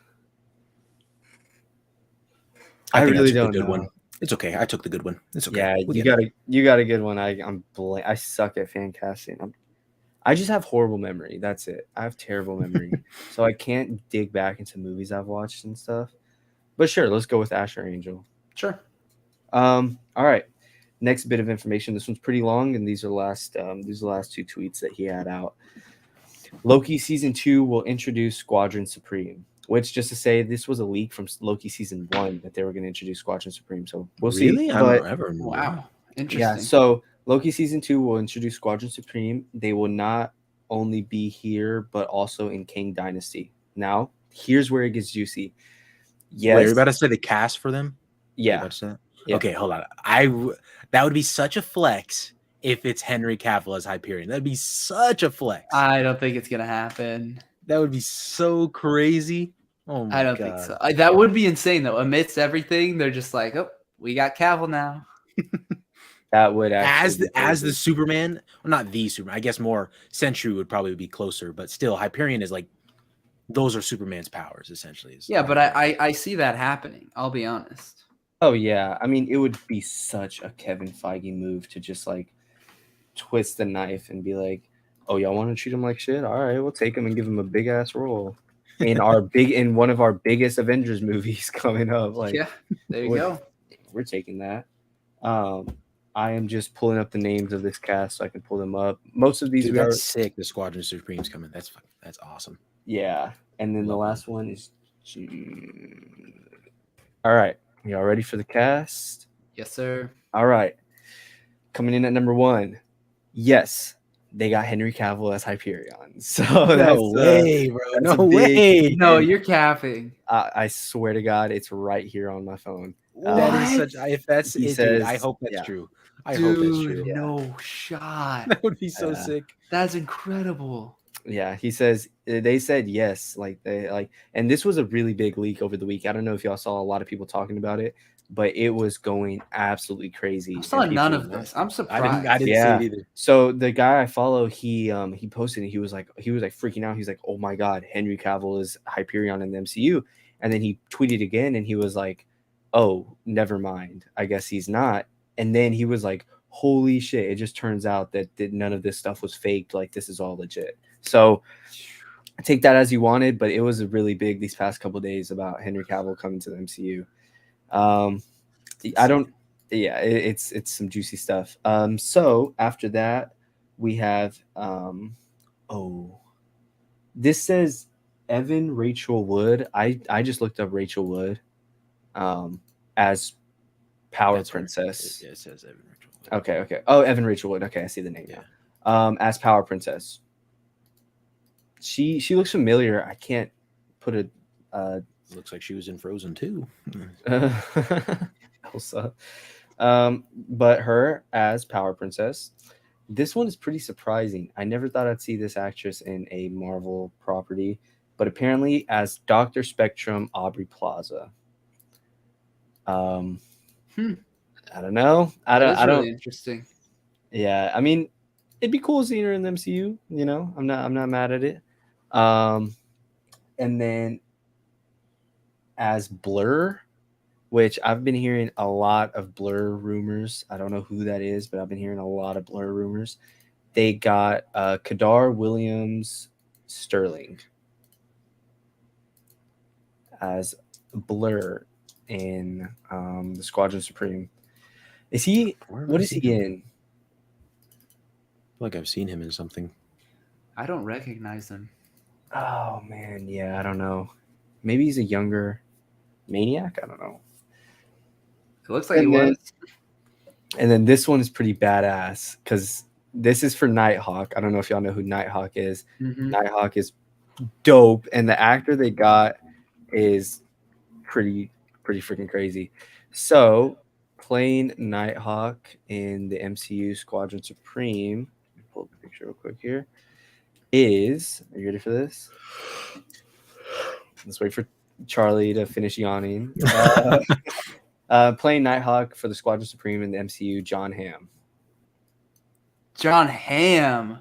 I really don't know. One. It's okay. I took the good one. It's okay. Yeah, you got a good one. I suck at fan casting. I just have horrible memory. That's it. I have terrible memory. So I can't dig back into movies I've watched and stuff. But sure, let's go with Asher Angel. Sure. All right. Next bit of information. This one's pretty long, and these are the last two tweets that he had out. Loki season 2 will introduce Squadron Supreme, which, just to say, this was a leak from Loki season 1 that they were going to introduce Squadron Supreme. So we'll see. Really? I don't ever remember. Wow. Interesting. Yeah. So Loki season 2 will introduce Squadron Supreme. They will not only be here, but also in Kang Dynasty. Now, here's where it gets juicy. Yes. Wait, you're about to say the cast for them? Yeah. Yeah. Okay, hold on. That would be such a flex if it's Henry Cavill as Hyperion. That'd be such a flex. I don't think it's gonna happen. That would be so crazy. Oh my God. I don't think so. That would be insane though. Amidst everything, they're just like, oh, we got Cavill now. That would actually as the Superman, well, not the Superman. I guess more Sentry would probably be closer, but still Hyperion is like those are Superman's powers essentially. Yeah, but I see that happening. I'll be honest. Oh yeah, I mean it would be such a Kevin Feige move to just like twist the knife and be like, "Oh, y'all want to treat him like shit? All right, we'll take him and give him a big ass role in one of our biggest Avengers movies coming up." Like, yeah, there you go. We're taking that. I am just pulling up the names of this cast so I can pull them up. Most of these that's sick. The Squadron Supreme's coming. That's awesome. Yeah, and then the last one is. All right. Y'all ready for the cast? Yes, sir. All right. Coming in at number 1. Yes, they got Henry Cavill as Hyperion. So no way, bro. No way. No, you're capping. I swear to God, it's right here on my phone. That is such. If that's it, dude, I hope that's true. I hope that's true. No shot. That would be so sick. That's incredible. Yeah, he says they said yes, like they like, and this was a really big leak over the week. I don't know if y'all saw a lot of people talking about it, but it was going absolutely crazy. I saw none of this. I'm surprised. I didn't see it either. So the guy I follow, he posted it. He was like freaking out. He's like, "Oh my god, Henry Cavill is Hyperion in the MCU," and then he tweeted again, and he was like, "Oh, never mind. I guess he's not." And then he was like, "Holy shit! It just turns out that none of this stuff was faked. Like this is all legit." So take that as you wanted, but it was really big these past couple of days about Henry Cavill coming to the MCU. I don't. Yeah, it's some juicy stuff. So after that, we have this says Evan Rachel Wood. I just looked up Rachel Wood, as Power Princess. It says Evan Rachel Wood. Okay. Oh, Evan Rachel Wood. Okay, I see the name now. As Power Princess. She looks familiar. I can't put a. Looks like she was in Frozen too. Elsa. But her as Power Princess. This one is pretty surprising. I never thought I'd see this actress in a Marvel property, but apparently as Dr. Spectrum Aubrey Plaza. I don't know. I don't. Really interesting. Yeah, I mean, it'd be cool seeing her in the MCU. You know, I'm not mad at it. And then as Blur, which I've been hearing a lot of Blur rumors. I don't know who that is, but I've been hearing a lot of Blur rumors. They got Kadar Williams Sterling as Blur in the Squadron Supreme. Is he? What is he in? I feel like I've seen him in something. I don't recognize him. Oh man, yeah, I don't know. Maybe he's a younger Maniac. I don't know. It looks like he was. And then this one is pretty badass because this is for Nighthawk. I don't know if y'all know who Nighthawk is. Mm-hmm. Nighthawk is dope, and the actor they got is pretty freaking crazy. So playing Nighthawk in the MCU Squadron Supreme. Let me pull up the picture real quick here. Are you ready for this? Let's wait for Charlie to finish yawning. Playing Nighthawk for the Squadron Supreme in the MCU, John Hamm. John Hamm.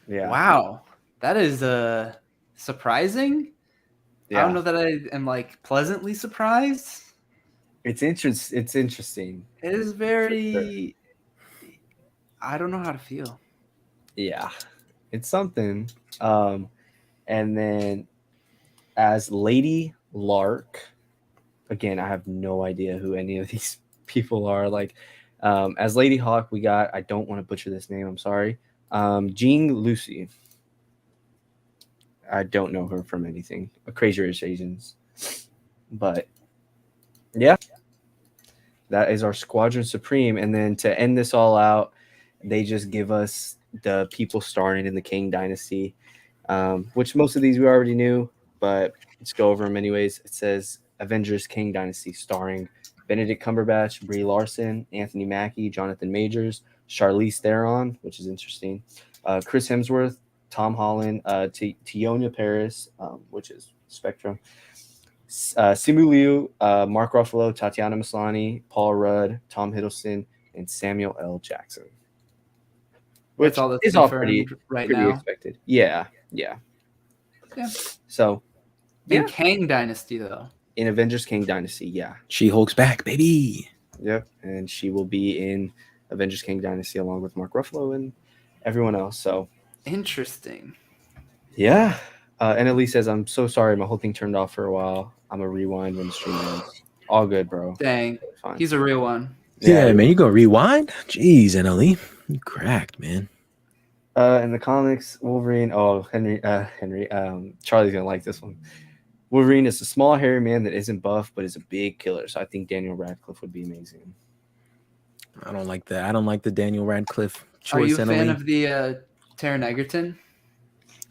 Yeah. Wow. That is surprising. Yeah. I don't know that I am like pleasantly surprised. It's interesting. It is very. Sure. I don't know how to feel. Yeah, it's something. And then as Lady Lark, again, I have no idea who any of these people are. Like, as Lady Hawk, we got. I don't want to butcher this name. I'm sorry. Jean Lucy. I don't know her from anything. Crazy Rich Asians, but yeah, that is our Squadron Supreme. And then to end this all out, they just give us the people starring in the King Dynasty, which most of these we already knew, but let's go over them anyways. It says Avengers King Dynasty starring Benedict Cumberbatch, Brie Larson, Anthony Mackie, Jonathan Majors, Charlize Theron, which is interesting, Chris Hemsworth, Tom Holland, Tionia Paris, which is Spectrum, Simu Liu, Mark Ruffalo, Tatiana Maslany, Paul Rudd, Tom Hiddleston, and Samuel L. Jackson. Which is all pretty now. Expected. Yeah. So, in Kang Dynasty, though. In Avengers King Dynasty, yeah. She-Hulk's back, baby. Yep, and she will be in Avengers King Dynasty along with Mark Ruffalo and everyone else. So interesting. Yeah. And Elise says, I'm so sorry. My whole thing turned off for a while. I'm a rewind when the stream ends. All good, bro. Dang. He's a real one. Yeah, man. You gonna rewind? Jeez, NLE. You cracked, man. In the comics, Wolverine. Oh, Henry. Charlie's gonna like this one. Wolverine is a small, hairy man that isn't buff, but is a big killer. So I think Daniel Radcliffe would be amazing. I don't like that. I don't like the Daniel Radcliffe choice. Are you a fan of the Taron Egerton?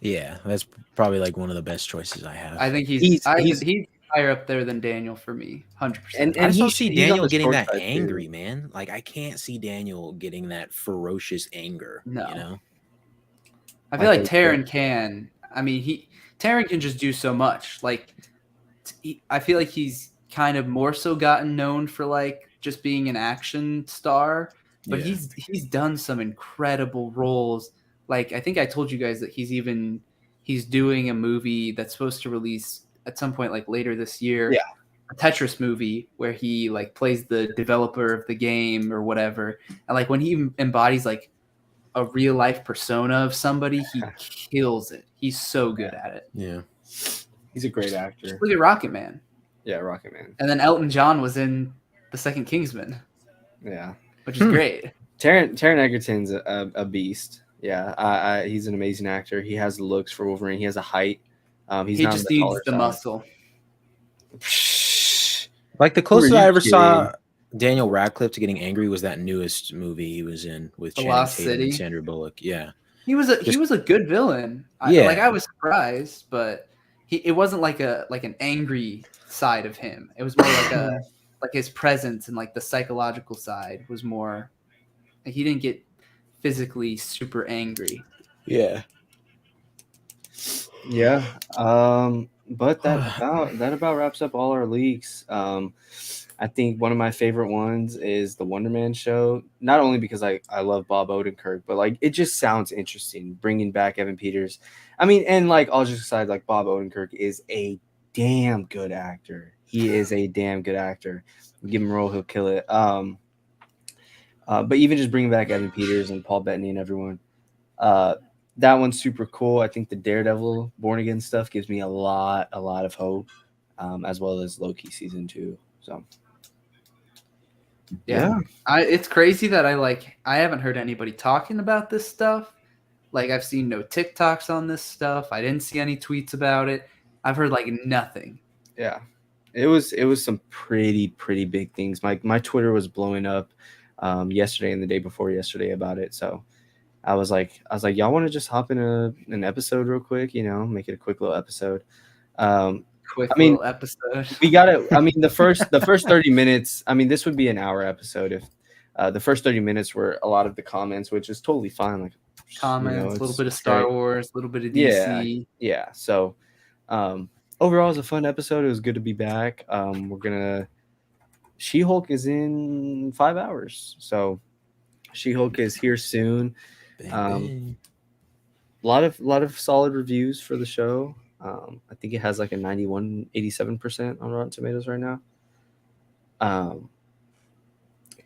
Yeah, that's probably like one of the best choices I have. I think he's higher up there than Daniel for me, 100%. And I just don't see Daniel getting that angry, man. Like I can't see Daniel getting that ferocious anger. No. You know? I feel like Taron can. I mean, Taron can just do so much. Like, I feel like he's kind of more so gotten known for like just being an action star, but he's done some incredible roles. Like, I think I told you guys that he's doing a movie that's supposed to release at some point like later this year. Yeah. A Tetris movie where he like plays the developer of the game or whatever. And like when he embodies like a real life persona of somebody, he kills it. He's so good at it. Yeah. He's a great actor. Just look at Rocket Man. Yeah, Rocket Man. And then Elton John was in the second Kingsman. Yeah. Which is great. Taron Egerton's a beast. Yeah, he's an amazing actor. He has the looks for Wolverine. He has a height. He just needs the muscle. Like the closest I ever saw Daniel Radcliffe to getting angry was that newest movie he was in with Channing Tatum and Sandra Bullock. Yeah, he was a good villain. I was surprised, but it wasn't like an angry side of him. It was more like like his presence and like the psychological side was more. Like, he didn't get physically super angry. Yeah. Yeah. But that about wraps up all our leaks. I think one of my favorite ones is the Wonder Man show. Not only because I love Bob Odenkirk, but like it just sounds interesting bringing back Evan Peters. I mean, and like all just aside, like Bob Odenkirk is a damn good actor. He is a damn good actor. Give him a role, he'll kill it. But even just bringing back Evan Peters and Paul Bettany and everyone, that one's super cool. I think the Daredevil Born Again stuff gives me a lot of hope, as well as Loki season 2. So, yeah. It's crazy that I haven't heard anybody talking about this stuff. Like, I've seen no TikToks on this stuff. I didn't see any tweets about it. I've heard like nothing. Yeah, it was some pretty big things. My Twitter was blowing up yesterday and the day before yesterday about it. So I was like, y'all want to just hop in an episode real quick, make it a quick little episode. Little episode. We got it. I mean, the first 30 minutes. I mean, this would be an hour episode if the first 30 minutes were a lot of the comments, which is totally fine. Like comments, a little bit of Star Wars, a little bit of DC. Yeah. So overall, it was a fun episode. It was good to be back. She-Hulk is in 5 hours, so She-Hulk is here soon. A lot of solid reviews for the show. I think it has like a 87% on Rotten Tomatoes right now.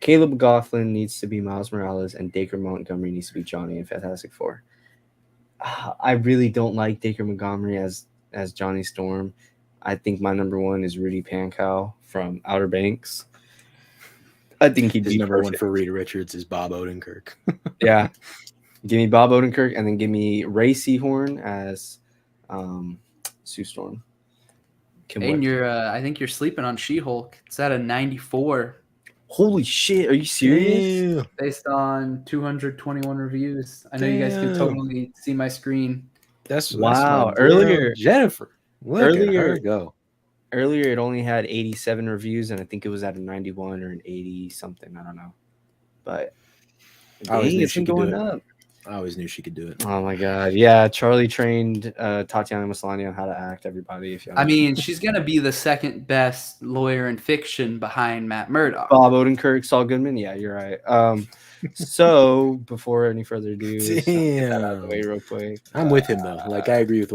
Caleb McLaughlin needs to be Miles Morales, and Dacre Montgomery needs to be Johnny in Fantastic Four. I really don't like Dacre Montgomery as Johnny Storm. I think my number one is Rudy Pankow from Outer Banks. I think he'd be number one for Reed Richards is Bob Odenkirk. Yeah. Give me Bob Odenkirk, and then give me Ray Seahorn as Sue Storm. And I think you're sleeping on She-Hulk. It's at a 94. Holy shit! Are you serious? Damn. Based on 221 reviews. I know you guys can totally see my screen. That's wow. Earlier, Jennifer. Earlier it only had 87 reviews, and I think it was at a 91 or an 80 something. I don't know, but it's been going up. I always knew she could do it. Oh my god, yeah! Charlie trained Tatiana Maslany on how to act. Everybody, she's gonna be the second best lawyer in fiction behind Matt Murdock. Bob Odenkirk, Saul Goodman. Yeah, you're right. So before any further ado, get that out of the way real quick. I'm with him though. Like, I agree with.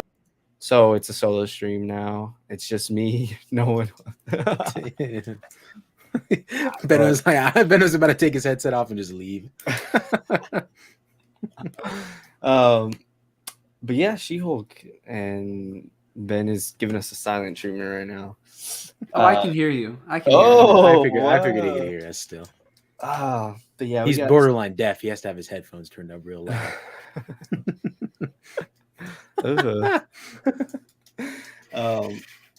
So it's a solo stream now. It's just me. No one. Ben was about to take his headset off and just leave. But yeah, She-Hulk, and Ben is giving us a silent treatment right now. I can hear you. I figured he could hear us still. But yeah, he's borderline deaf. He has to have his headphones turned up real loud.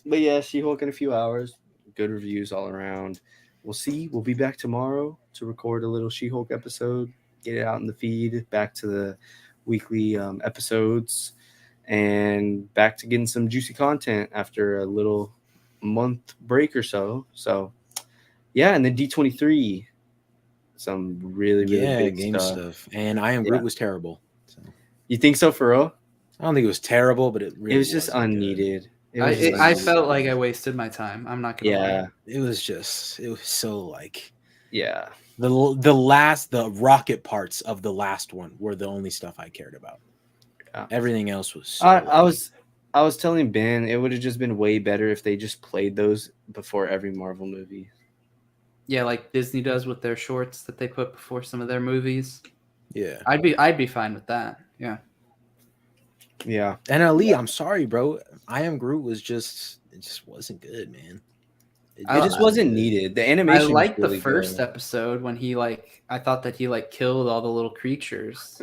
But yeah, She-Hulk in a few hours. Good reviews all around. We'll see. We'll be back tomorrow to record a little She-Hulk episode. Get it out in the feed. Back to the weekly episodes, and back to getting some juicy content after a little month break or so. So yeah, and then D23, some really big game stuff. And I Am Groot was terrible. So. You think so, for real? I don't think it was terrible, but it really was just unneeded. I felt like I wasted my time. I'm not gonna lie. It was so like the rocket parts of the last one were the only stuff I cared about. Yeah. Everything else was so I was telling Ben it would have just been way better if they just played those before every Marvel movie. Yeah, like Disney does with their shorts that they put before some of their movies. Yeah. I'd be fine with that. Yeah. Yeah. NLE, I'm sorry, bro. I Am Groot it just wasn't good, man. It just wasn't needed. The animation. I liked really the first episode when he I thought that he killed all the little creatures.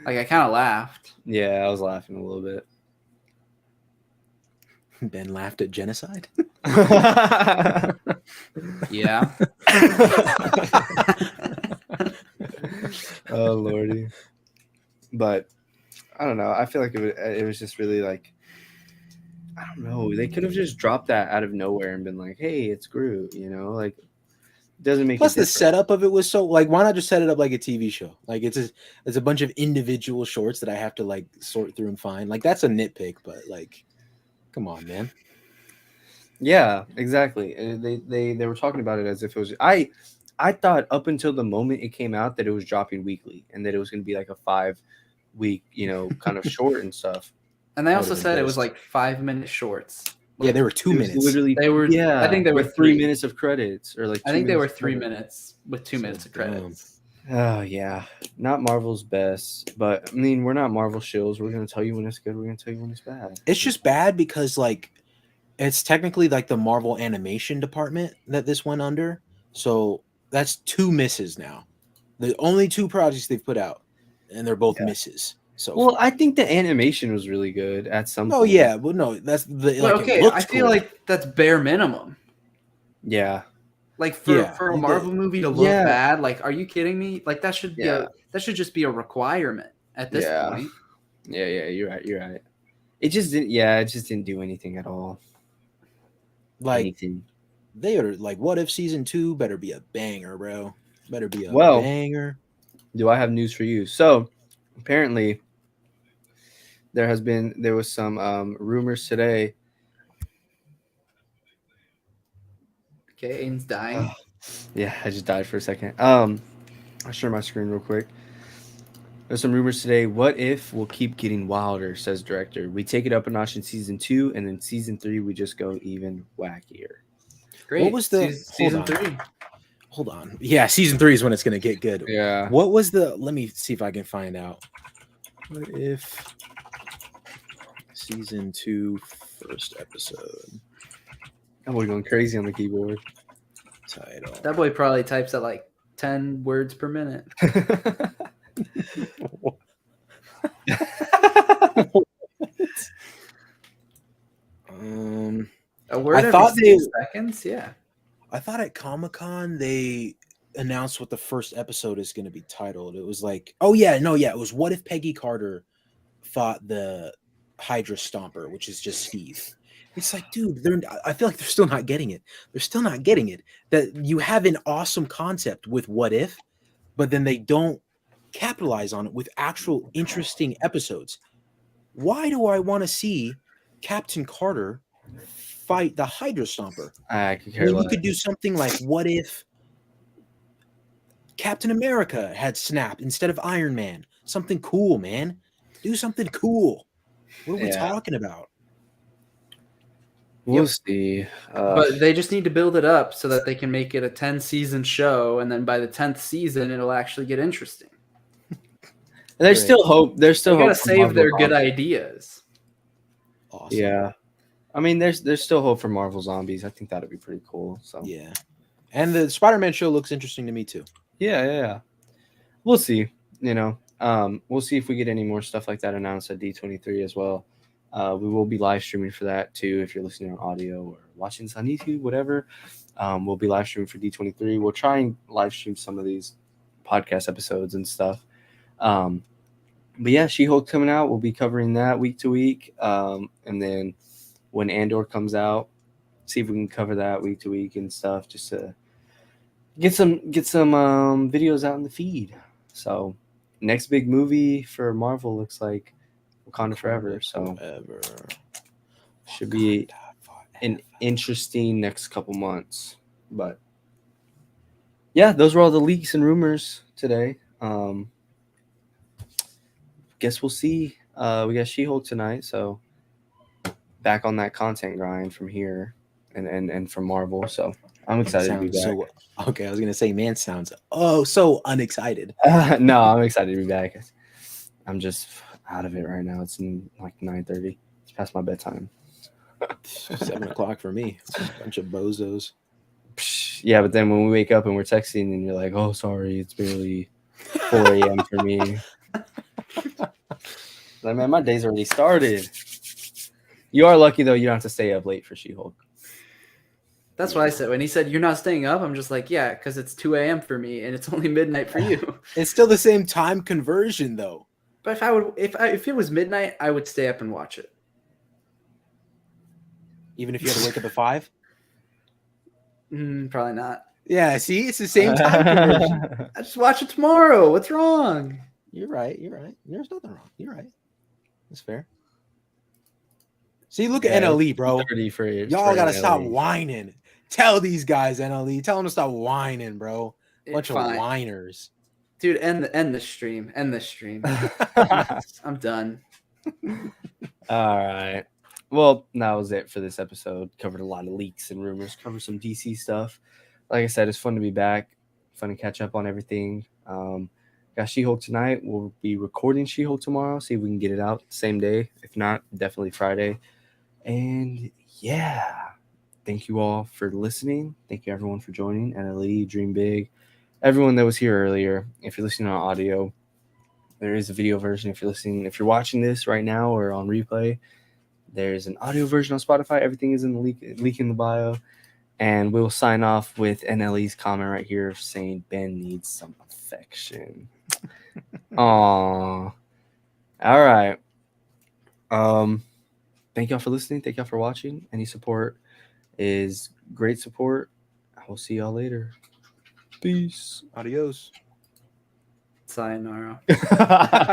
I kind of laughed. Yeah, I was laughing a little bit. Ben laughed at genocide. Yeah. Oh lordy. But I don't know. I feel like it was just really I don't know. They could have just dropped that out of nowhere and been like, "Hey, it's Groot," it doesn't make. Plus, the setup of it was so why not just set it up like a TV show? It's a bunch of individual shorts that I have to sort through and find. That's a nitpick, but come on, man. Yeah, exactly. They were talking about it as if it was. I thought up until the moment it came out that it was dropping weekly and that it was going to be a 5-week, kind of short and stuff. And they also said it was 5-minute shorts. Yeah, they were 2 minutes. Literally, they were. Yeah, I think they were 3 minutes of credits, or I think they were 3 minutes with 2 minutes of credits. Oh yeah, not Marvel's best, but I mean we're not Marvel shills. We're gonna tell you when it's good. We're gonna tell you when it's bad. It's just bad because it's technically the Marvel animation department that this went under. So that's 2 misses now. The only 2 projects they've put out, and they're both misses. So I think the animation was really good at some point. Oh yeah, well no, that's the okay. I feel like that's bare minimum. Yeah. For a Marvel movie to look bad, are you kidding me? That should be that should just be a requirement at this point. Yeah, you're right. It just didn't do anything at all. Anything. They are what if season 2 better be a banger, bro? Better be a banger. Do I have news for you? So apparently there was some rumors today. Okay, Aiden's dying. Yeah, I just died for a second. I'll share my screen real quick. There's some rumors today. What if we'll keep getting wilder, says director. We take it up a notch in season 2, and then season 3 we just go even wackier. Great. What was the season 3? Hold on. Yeah, season 3 is when it's gonna get good. Yeah. What was let me see if I can find out. What if season 2 first episode? I'm going crazy on the keyboard. Title. That boy probably types at 10 words per minute. A word every 6 seconds. Yeah. I thought at Comic-Con they announced what the first episode is going to be titled. It was it was what if Peggy Carter fought the Hydra Stomper, which is just Steve. It's dude, I feel like they're still not getting it. They're still not getting it. That you have an awesome concept with what if, but then they don't capitalize on it with actual interesting episodes. Why do I want to see Captain Carter fight the Hydra Stomper? I could care less. You could do something like what if Captain America had snapped instead of Iron Man? Something cool, man. Do something cool. What are we talking about? We'll see. But they just need to build it up so that they can make it a 10-season show, and then by the 10th season, it'll actually get interesting. There's still hope. There's still hope. They gotta save their good ideas. Awesome. Yeah. I mean, there's still hope for Marvel Zombies. I think that'd be pretty cool. So yeah. And the Spider-Man show looks interesting to me too. Yeah. We'll see. We'll see if we get any more stuff like that announced at D23 as well. We will be live streaming for that too. If you're listening on audio or watching this on YouTube, whatever, we'll be live streaming for D23. We'll try and live stream some of these podcast episodes and stuff. But yeah, She-Hulk coming out. We'll be covering that week to week. And then when Andor comes out, see if we can cover that week to week and stuff, just to get some videos out in the feed. So next big movie for Marvel looks like Wakanda Forever. So should be an interesting next couple months. But yeah, those were all the leaks and rumors today. Guess we'll see. We got She-Hulk tonight, so back on that content grind from here and from Marvel. So I'm excited to be back. Okay, I was gonna say, man sounds so unexcited. No, I'm excited to be back. I'm just out of it right now. It's like 9:30. It's past my bedtime. 7 o'clock for me. It's a bunch of bozos. Yeah, but then when we wake up and we're texting and you're like, oh, sorry, it's barely 4 a.m. for me. Like, man, my day's already started. You are lucky, though, you don't have to stay up late for She-Hulk. That's what I said. When he said, you're not staying up, I'm just like, yeah, because it's 2 a.m. for me and it's only midnight for you. It's still the same time conversion, though. But if it was midnight, I would stay up and watch it. Even if you had to wake up at 5? Probably not. Yeah, see? It's the same time conversion. I just watch it tomorrow. What's wrong? You're right. There's nothing wrong. You're right. That's fair. See, look at NLE, bro. Y'all got to stop whining. Tell these guys, NLE. Tell them to stop whining, bro. Bunch of whiners. Dude, end the stream. End the stream. I'm done. All right. Well, that was it for this episode. Covered a lot of leaks and rumors. Covered some DC stuff. Like I said, it's fun to be back. Fun to catch up on everything. Got She-Hulk tonight. We'll be recording She-Hulk tomorrow. See if we can get it out same day. If not, definitely Friday. And yeah, thank you all for listening. Thank you everyone for joining. NLE, Dream Big, everyone that was here earlier. If you're listening on audio, there is a video version. If you're watching this right now or on replay, there's an audio version on Spotify. Everything is in the link in the bio. And we'll sign off with NLE's comment right here saying Ben needs some affection. Aww. All right. Thank y'all for listening. Thank y'all for watching. Any support is great support. I will see y'all later. Peace. Adios. Sayonara.